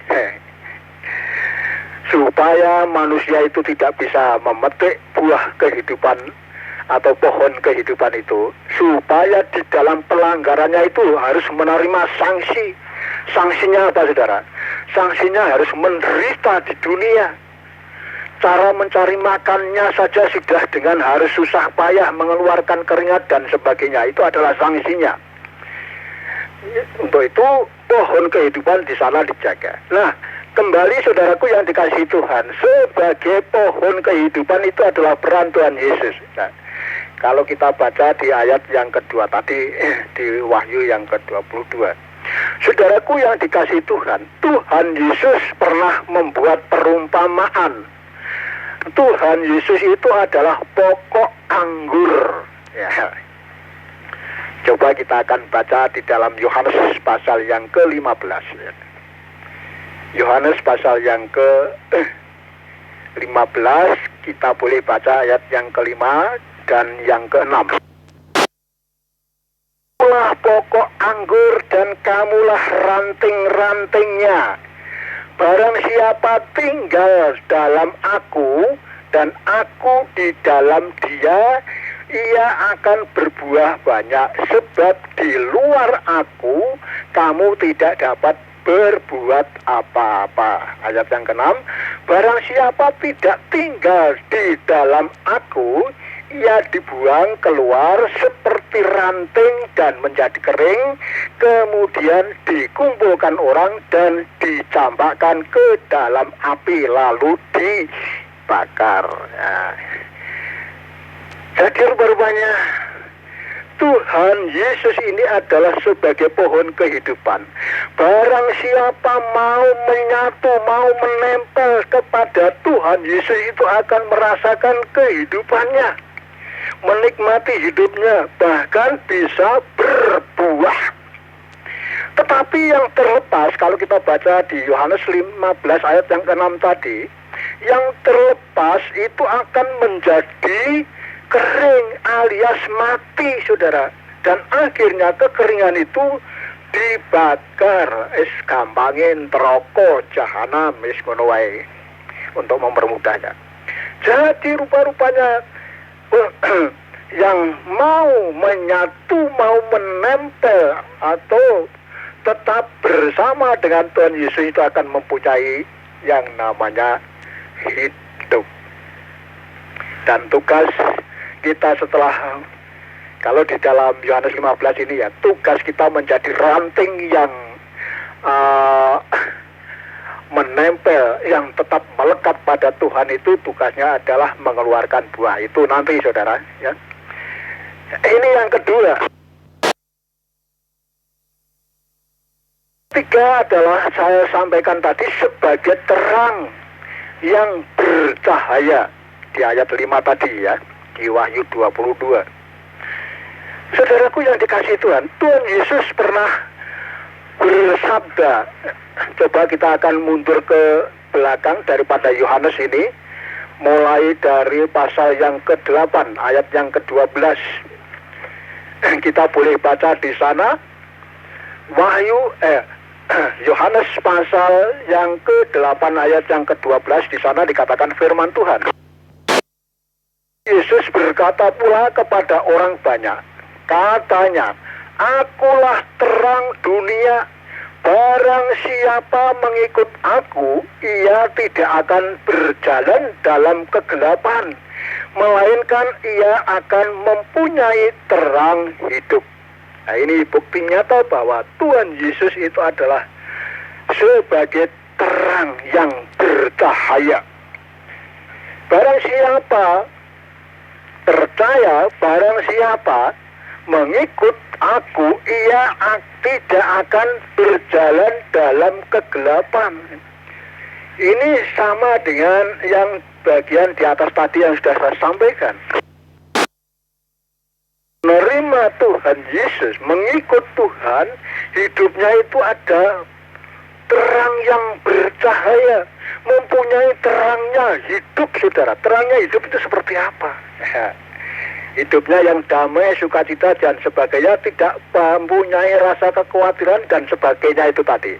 S6: supaya manusia itu tidak bisa memetik buah kehidupan atau pohon kehidupan itu, supaya di dalam pelanggarannya itu harus menerima sanksi. Sanksinya apa, saudara? Sanksinya harus menderita di dunia. Cara mencari makannya saja sudah dengan harus susah payah mengeluarkan keringat dan sebagainya. Itu adalah sanksinya. Untuk itu pohon kehidupan di sana dijaga. Nah, kembali saudaraku yang dikasihi Tuhan, sebagai pohon kehidupan itu adalah peran Tuhan Yesus. Nah, kalau kita baca di ayat yang kedua tadi, di Wahyu yang ke-22, saudaraku yang dikasihi Tuhan, Tuhan Yesus pernah membuat perumpamaan. Tuhan Yesus itu adalah pokok anggur. Ya. Coba kita akan baca di dalam Yohanes pasal yang ke-15. Yohanes pasal yang ke-15, kita boleh baca ayat yang ke-5 dan yang ke-6. Kamulah pokok anggur dan kamulah ranting-rantingnya. Barang siapa tinggal dalam aku dan aku di dalam dia, ia akan berbuah banyak. Sebab di luar aku kamu tidak dapat berbuat apa-apa. Ayat yang ke-6, barang siapa tidak tinggal di dalam aku, ia dibuang keluar seperti ranting dan menjadi kering, kemudian dikumpulkan orang dan dicampakkan ke dalam api lalu dibakar. Nah, jadi rupanya Tuhan Yesus ini adalah sebagai pohon kehidupan. Barang siapa mau menyatu, mau menempel kepada Tuhan Yesus, itu akan merasakan kehidupannya, menikmati hidupnya, bahkan bisa berbuah. Tetapi yang terlepas, kalau kita baca di Yohanes 15 ayat yang ke-6 tadi, yang terlepas itu akan menjadi kering alias mati, saudara. Dan akhirnya kekeringan itu dibakar. Gampangin neraka jahanam wis ngono wae untuk mempermudahnya. Jadi rupa-rupanya yang mau menyatu, mau menempel atau tetap bersama dengan Tuhan Yesus itu akan mempunyai yang namanya hidup. Dan tugas kita setelah, kalau di dalam Yohanes 15 ini ya, tugas kita menjadi ranting yang menempel, yang tetap melekat pada Tuhan, itu tugasnya adalah mengeluarkan buah. Itu nanti, saudara, ya. Ini yang kedua. Ketiga adalah saya sampaikan tadi sebagai terang yang bercahaya di ayat 5 tadi ya, di Wahyu 22. Saudaraku yang dikasihi Tuhan, Tuhan Yesus pernah bersabda. Coba kita akan mundur ke belakang daripada Yohanes ini, mulai dari pasal yang ke-8 ayat yang ke-12. Kita boleh baca di sana Yohanes pasal yang ke-8 ayat yang ke-12. Di sana dikatakan firman Tuhan. Yesus berkata pula kepada orang banyak, katanya, akulah terang dunia. barang siapa mengikut aku, ia tidak akan berjalan dalam kegelapan, melainkan ia akan mempunyai terang hidup. Nah, ini bukti nyata bahwa Tuhan Yesus itu adalah sebagai terang yang bercahaya. Barang siapa percaya, barang siapa mengikut aku, ia tidak akan berjalan dalam kegelapan. Ini sama dengan yang bagian di atas tadi yang sudah saya sampaikan. Menerima Tuhan Yesus, mengikut Tuhan, hidupnya itu ada terang yang bercahaya, mempunyai terangnya hidup, saudara. Terangnya hidup itu seperti apa? Hidupnya yang damai, sukacita, dan sebagainya, tidak mempunyai rasa kekhawatiran, dan sebagainya itu tadi.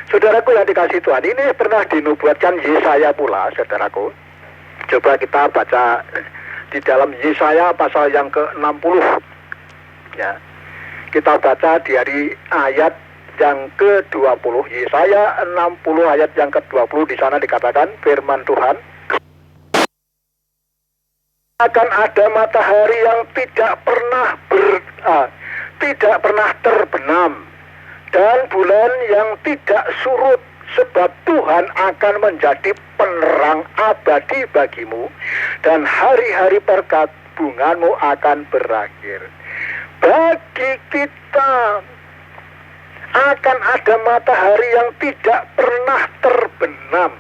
S6: Saudaraku yang dikasih Tuhan, ini pernah dinubuatkan Yesaya pula, saudaraku. Coba kita baca di dalam Yesaya pasal yang ke-60. Ya. Kita baca dari ayat yang ke-20. Yesaya 60 ayat yang ke-20, di sana dikatakan firman Tuhan, akan ada matahari yang tidak pernah terbenam, dan bulan yang tidak surut, sebab Tuhan akan menjadi penerang abadi bagimu, dan hari-hari perkabunganmu akan berakhir. Bagi kita akan ada matahari yang tidak pernah terbenam.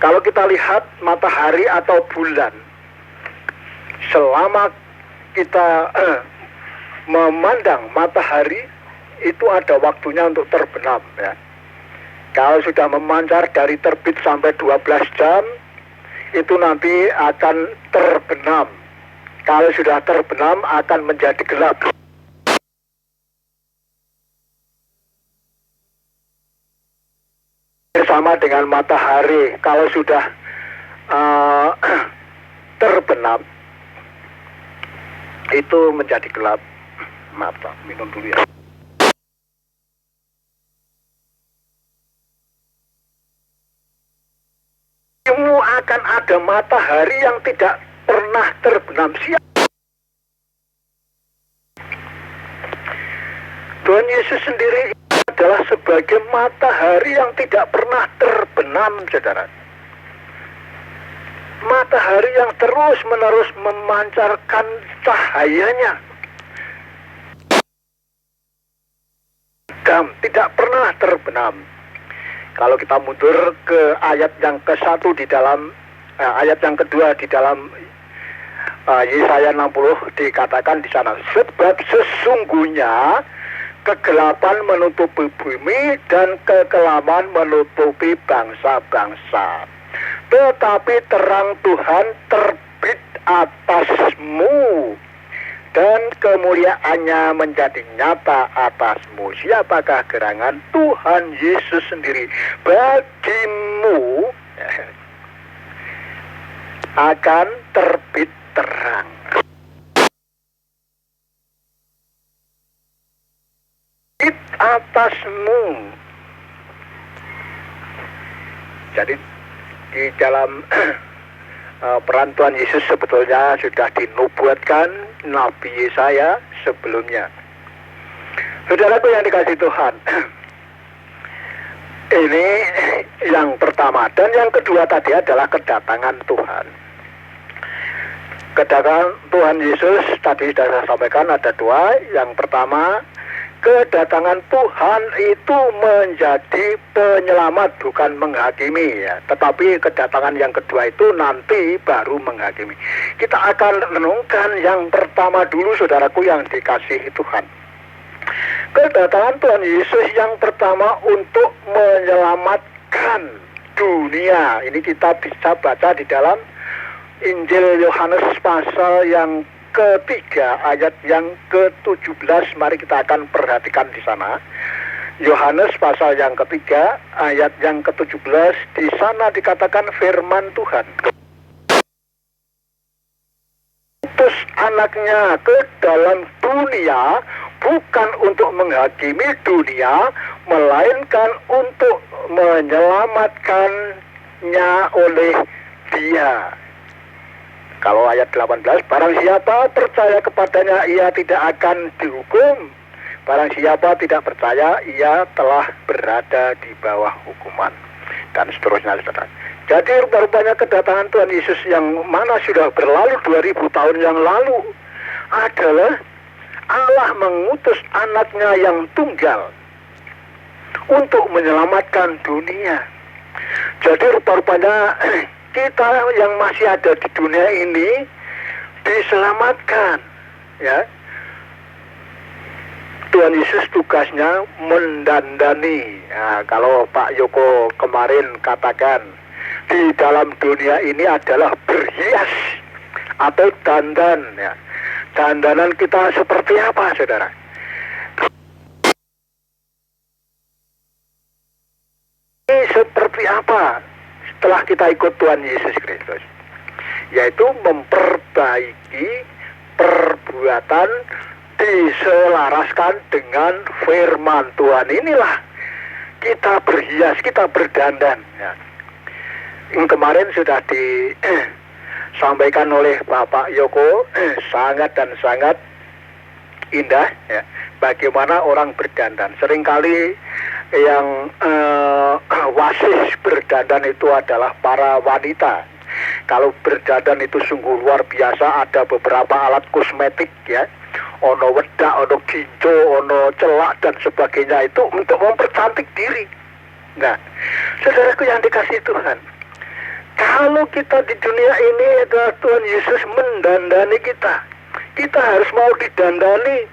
S6: Kalau kita lihat matahari atau bulan, selama kita memandang matahari, itu ada waktunya untuk terbenam, ya. Kalau sudah memancar dari terbit sampai 12 jam, itu nanti akan terbenam. Kalau sudah terbenam akan menjadi gelap. Sama dengan matahari, kalau sudah terbenam, itu menjadi gelap. Maaf, minum dulu ya. Akan ada matahari yang tidak pernah terbenam. Tuhan Yesus sendiri adalah sebagai matahari yang tidak pernah terbenam, saudara. Matahari yang terus-menerus memancarkan cahayanya. Tidak pernah terbenam. Kalau kita mundur ke ayat yang ke-1 di dalam ayat yang kedua di dalam Yesaya 60, dikatakan di sana, sebab sesungguhnya kegelapan menutupi bumi dan kekelaman menutupi bangsa-bangsa, tetapi terang Tuhan terbit atasmu, dan kemuliaannya menjadi nyata atasmu. Siapakah gerangan? Tuhan Yesus sendiri. Bagimu akan terbit terang. Di atasmu. Jadi di dalam peran Tuhan Yesus sebetulnya sudah dinubuatkan Nabi Yesaya sebelumnya. Saudaraku yang dikasih Tuhan, ini yang pertama. Dan yang kedua tadi adalah kedatangan Tuhan. Kedatangan Tuhan Yesus tadi sudah saya sampaikan ada dua. Yang pertama, kedatangan Tuhan itu menjadi penyelamat, bukan menghakimi, ya. Tetapi kedatangan yang kedua itu nanti baru menghakimi. Kita akan renungkan yang pertama dulu, saudaraku yang dikasihi Tuhan. Kedatangan Tuhan Yesus yang pertama untuk menyelamatkan dunia. Ini kita bisa baca di dalam Injil Yohanes pasal yang ketiga ayat yang ke-17. Mari kita akan perhatikan di sana. Yohanes pasal yang ketiga ayat yang ke-17, di sana dikatakan firman Tuhan, utus anaknya ke dalam dunia bukan untuk menghakimi dunia, melainkan untuk menyelamatkannya oleh Dia. Kalau ayat 18, barang siapa percaya kepadanya, ia tidak akan dihukum. Barang siapa tidak percaya, ia telah berada di bawah hukuman. Dan seterusnya, saudara. Jadi rupanya kedatangan Tuhan Yesus yang mana sudah berlalu 2000 tahun yang lalu adalah Allah mengutus anaknya yang tunggal untuk menyelamatkan dunia. Jadi rupanya kita yang masih ada di dunia ini diselamatkan, ya. Tuhan Yesus tugasnya mendandani. Nah, kalau Pak Yoko kemarin katakan di dalam dunia ini adalah berhias atau dandan, ya. Dandanan kita seperti apa, saudara? Ini seperti apa setelah kita ikut Tuhan Yesus Kristus? Yaitu memperbaiki perbuatan diselaraskan dengan firman Tuhan. Inilah kita berhias, kita berdandan, ya. Yang kemarin sudah disampaikan oleh Bapak Yoko, sangat dan sangat indah, ya, bagaimana orang berdandan. Seringkali yang wasis berdandan itu adalah para wanita. Kalau berdandan itu sungguh luar biasa, ada beberapa alat kosmetik, ya, ono wedak, ono ginjo, ono celak dan sebagainya, itu untuk mempercantik diri. Nah, saudaraku yang dikasihi Tuhan, kalau kita di dunia ini adalah Tuhan Yesus mendandani kita, kita harus mau didandani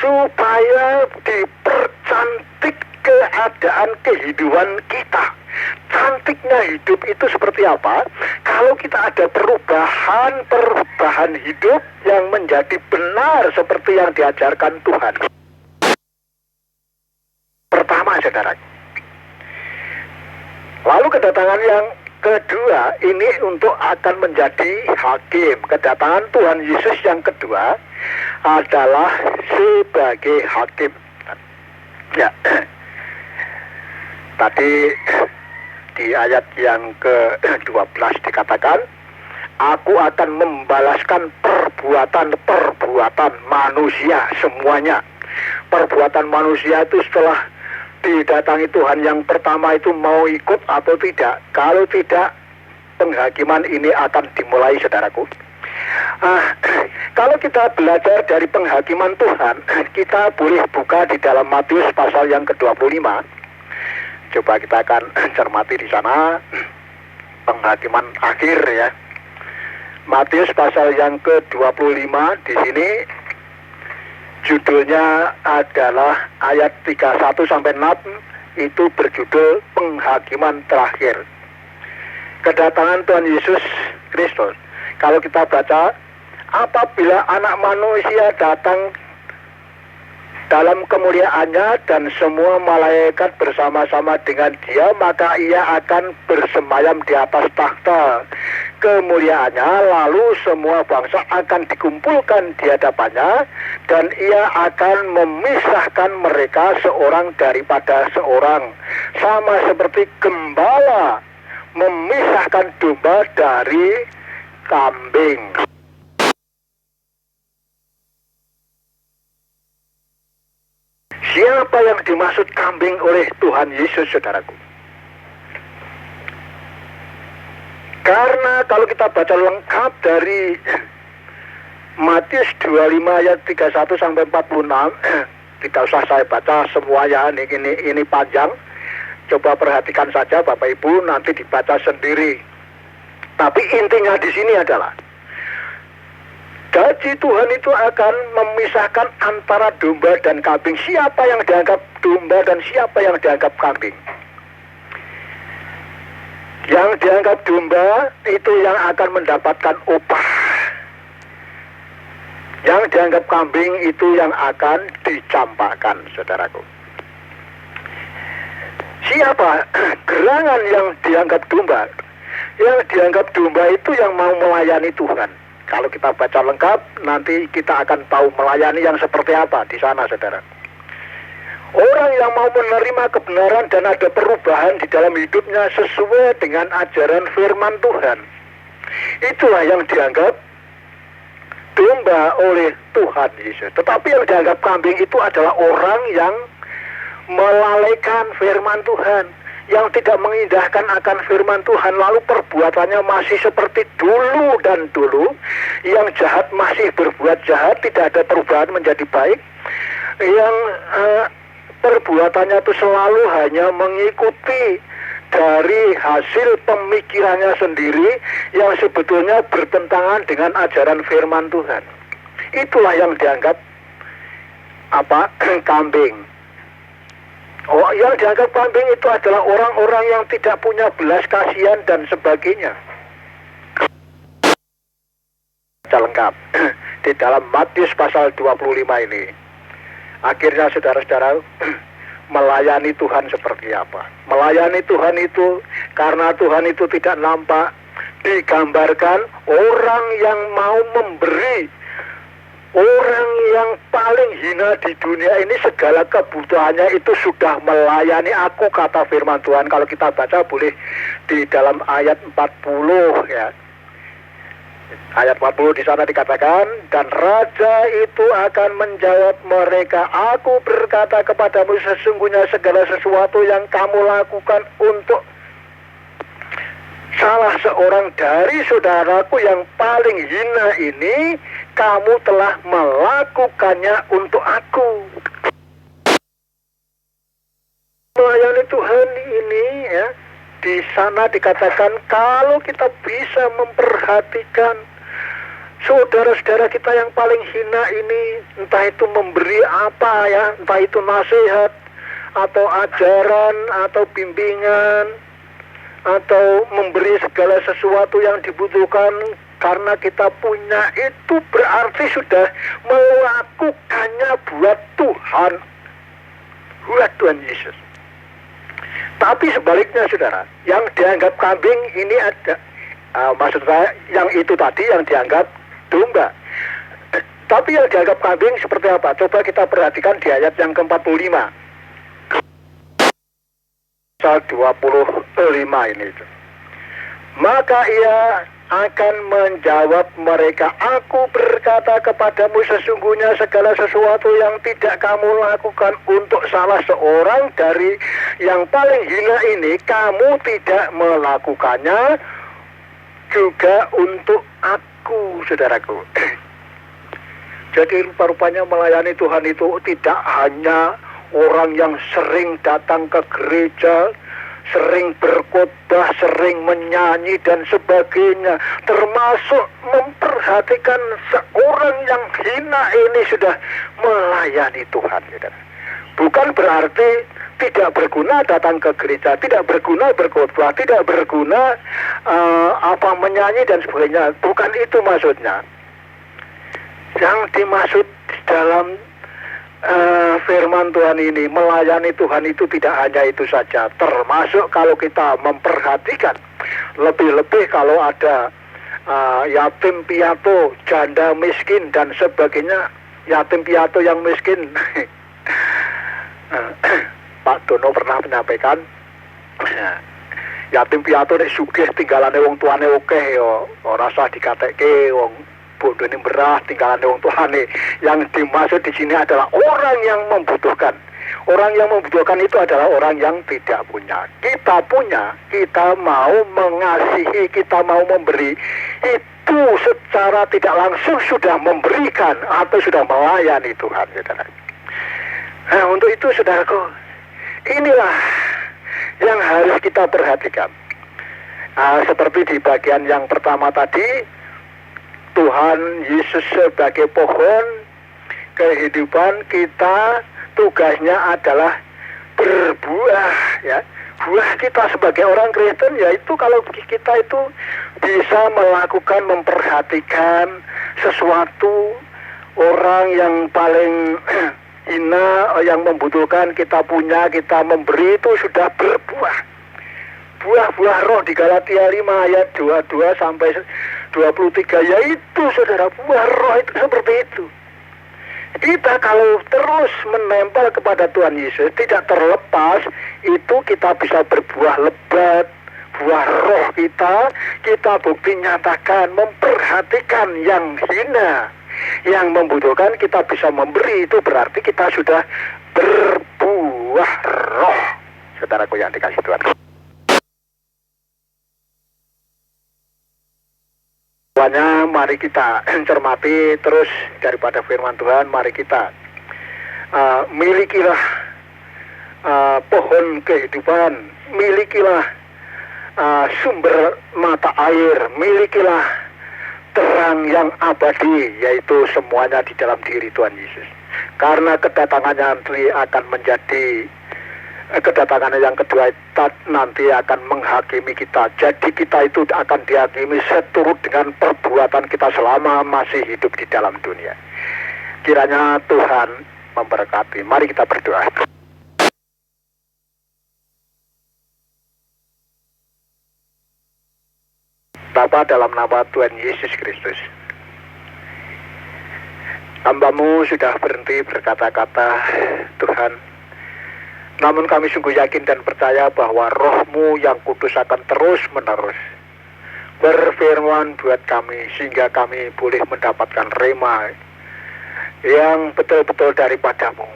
S6: supaya dipercantik keadaan kehidupan kita. Cantiknya hidup itu seperti apa? Kalau kita ada perubahan hidup yang menjadi benar seperti yang diajarkan Tuhan. Pertama, saudara. Lalu kedatangan yang kedua ini untuk akan menjadi hakim. Kedatangan Tuhan Yesus yang kedua adalah sebagai hakim. Ya. Tadi di ayat yang ke-12 dikatakan, aku akan membalaskan perbuatan-perbuatan manusia semuanya. Perbuatan manusia itu setelah didatangi Tuhan yang pertama itu mau ikut atau tidak. Kalau tidak, penghakiman ini akan dimulai, saudaraku. Kalau kita belajar dari penghakiman Tuhan, kita boleh buka di dalam Matius pasal yang ke-25. Coba kita akan cermati di sana penghakiman akhir, ya. Matius pasal yang ke-25, di sini judulnya adalah ayat 31 sampai 6, itu berjudul penghakiman terakhir. Kedatangan Tuhan Yesus Kristus. Kalau kita baca, apabila anak manusia datang dalam kemuliaannya dan semua malaikat bersama-sama dengan dia, maka ia akan bersemayam di atas takhta kemuliaannya. Lalu semua bangsa akan dikumpulkan di hadapannya, dan ia akan memisahkan mereka seorang daripada seorang, sama seperti gembala memisahkan domba dari kambing. Siapa yang dimaksud kambing oleh Tuhan Yesus, saudaraku? Karena kalau kita baca lengkap dari Matius 25 ayat 31 sampai 46, tidak usah saya baca semuanya, ini panjang. Coba perhatikan saja Bapak Ibu, nanti dibaca sendiri. Tapi intinya di sini adalah janji Tuhan itu akan memisahkan antara domba dan kambing. Siapa yang dianggap domba dan siapa yang dianggap kambing? Yang dianggap domba itu yang akan mendapatkan upah. Yang dianggap kambing itu yang akan dicampakkan, saudaraku. Siapa gerangan yang dianggap domba? Yang dianggap domba itu yang mau melayani Tuhan. Kalau kita baca lengkap, nanti kita akan tahu melayani yang seperti apa di sana, saudara. Orang yang mau menerima kebenaran dan ada perubahan di dalam hidupnya sesuai dengan ajaran firman Tuhan, itulah yang dianggap domba oleh Tuhan Yesus. Tetapi yang dianggap kambing itu adalah orang yang melalaikan firman Tuhan, yang tidak mengindahkan akan firman Tuhan, lalu perbuatannya masih seperti dulu dan dulu, yang jahat masih berbuat jahat, tidak ada perubahan menjadi baik, yang perbuatannya itu selalu hanya mengikuti dari hasil pemikirannya sendiri yang sebetulnya bertentangan dengan ajaran firman Tuhan. Itulah yang dianggap kambing. Oh, yang dianggap kambing itu adalah orang-orang yang tidak punya belas kasihan dan sebagainya. Lengkap di dalam Matius pasal 25 ini. Akhirnya saudara-saudara, melayani Tuhan seperti apa? Melayani Tuhan itu karena Tuhan itu tidak nampak, digambarkan orang yang mau memberi. Orang yang paling hina di dunia ini segala kebutuhannya itu sudah melayani aku, kata firman Tuhan. Kalau kita baca boleh di dalam ayat 40 ya. Ayat 40 di sana dikatakan, dan raja itu akan menjawab mereka, aku berkata kepadamu sesungguhnya segala sesuatu yang kamu lakukan untuk salah seorang dari saudaraku yang paling hina ini, kamu telah melakukannya untuk aku. Melayani Tuhan ini ya, di sana dikatakan kalau kita bisa memperhatikan saudara-saudara kita yang paling hina ini, entah itu memberi apa ya, entah itu nasihat atau ajaran atau bimbingan atau memberi segala sesuatu yang dibutuhkan karena kita punya, itu berarti sudah melakukannya buat Tuhan, buat Tuhan Yesus. Tapi sebaliknya saudara, yang dianggap kambing ini ada, maksud saya yang itu tadi yang dianggap domba. Tapi yang dianggap kambing seperti apa? Coba kita perhatikan di ayat yang ke-45. Pasal 25 ini. Maka ia akan menjawab mereka, aku berkata kepadamu sesungguhnya segala sesuatu yang tidak kamu lakukan untuk salah seorang dari yang paling hina ini, kamu tidak melakukannya juga untuk aku, saudaraku. Jadi rupa-rupanya melayani Tuhan itu tidak hanya orang yang sering datang ke gereja, sering berkhotbah, sering menyanyi dan sebagainya, termasuk memperhatikan seorang yang hina ini sudah melayani Tuhan. Bukan berarti tidak berguna datang ke gereja, tidak berguna berkhotbah, tidak berguna menyanyi dan sebagainya. Bukan itu maksudnya. Yang dimaksud dalam firman Tuhan ini, melayani Tuhan itu tidak hanya itu saja, termasuk kalau kita memperhatikan lebih-lebih kalau ada yatim piatu, janda miskin dan sebagainya. Yatim piatu yang miskin Pak Dono pernah menyampaikan, yatim piatu ini sugih tinggalane wong tuane akeh yo, ora usah dikateke wong bodoh ini berah tinggalan wong tuane. Yang dimaksud di sini adalah orang yang membutuhkan. Orang yang membutuhkan itu adalah orang yang tidak punya. Kita punya, kita mau mengasihi, kita mau memberi, itu secara tidak langsung sudah memberikan atau sudah melayani Tuhan, saudara. Nah, untuk itu saudaraku, inilah yang harus kita perhatikan. Seperti di bagian yang pertama tadi, Tuhan Yesus sebagai pohon kehidupan kita, tugasnya adalah berbuah ya. Buah kita sebagai orang Kristen yaitu kalau kita itu bisa melakukan, memperhatikan sesuatu, orang yang paling hina, yang membutuhkan, kita punya, kita memberi, itu sudah berbuah. Buah-buah roh di Galatia 5 ayat 22 sampai 23, yaitu saudara buah roh itu seperti itu. Kita kalau terus menempel kepada Tuhan Yesus, tidak terlepas, itu kita bisa berbuah lebat. Buah roh kita bukti nyatakan, memperhatikan yang hina, yang membutuhkan, kita bisa memberi. Itu berarti kita sudah berbuah roh, saudaraku yang dikasih Tuhan. Semuanya mari kita cermati terus daripada firman Tuhan. Mari kita milikilah pohon kehidupan, milikilah sumber mata air, milikilah terang yang abadi, yaitu semuanya di dalam diri Tuhan Yesus. Karena kedatangannya nanti akan menjadi kedatangannya yang kedua nanti akan menghakimi kita. Jadi kita itu akan dihakimi seturut dengan perbuatan kita selama masih hidup di dalam dunia. Kiranya Tuhan memberkati. Mari kita berdoa. Bapa, dalam nama Tuhan Yesus Kristus, hamba-Mu sudah berhenti berkata-kata, Tuhan. Namun kami sungguh yakin dan percaya bahwa Roh-Mu yang kudus akan terus-menerus berfirman buat kami, sehingga kami boleh mendapatkan rema yang betul-betul daripada-Mu,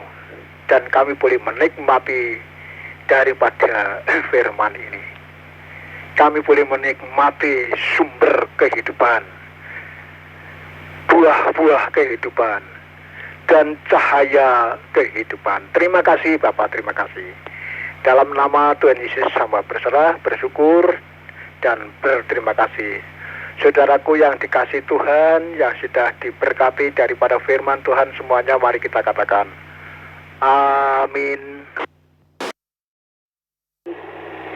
S6: dan kami boleh menikmati daripada firman ini. Kami boleh menikmati sumber kehidupan, buah-buah kehidupan, dan cahaya kehidupan. Terima kasih Bapak, terima kasih. Dalam nama Tuhan Yesus hamba berserah, bersyukur, dan berterima kasih. Saudaraku yang dikasih Tuhan, yang sudah diberkati daripada firman Tuhan semuanya, mari kita katakan amin.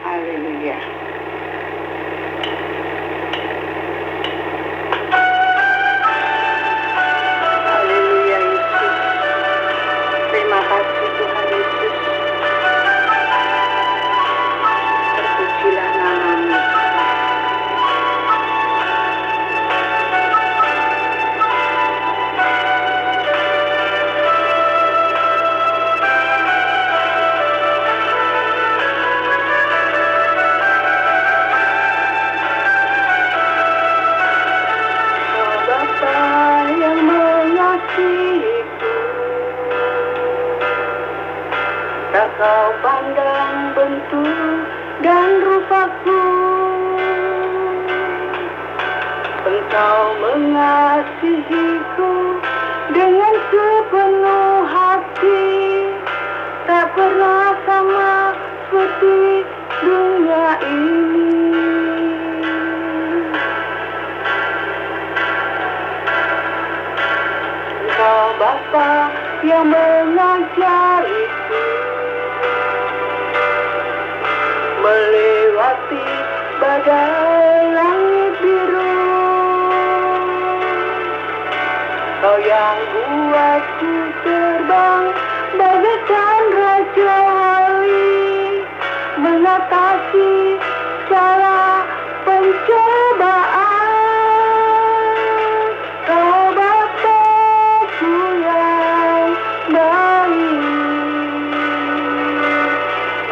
S1: Haleluya. Terima kasih Tuhan Yesus. Terpujilah nama-Mu. Oh Bapa yang mengasihiku, tak Kau pandang bentuk dan rupaku. Engkau mengasihiku dengan sepenuh hati, tak pernah sama seperti dunia ini. Engkau Bapa yang mengajariku melewati badai langit biru. Kau yang buatku terbang bagaikan raja wali, mengatasi segala pencobaan. Kau Bapa-Ku yang baik,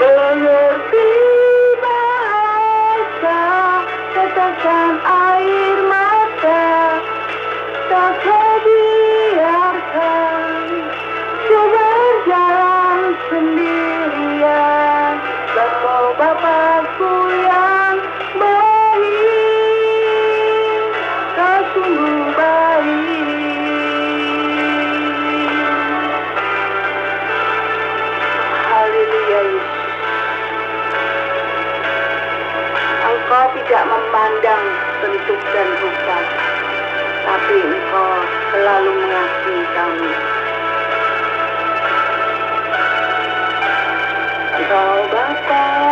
S1: mengerti tetesan air mata, tak Kau biarkan ku berjalan sendirian. Kau Bapa-Ku yang baik, Kau sungguh baik. Haleluya Yesus. Engkau tidak memandang bentuk dan rupa, tapi Engkau selalu mengasihi kami. Engkau Bapa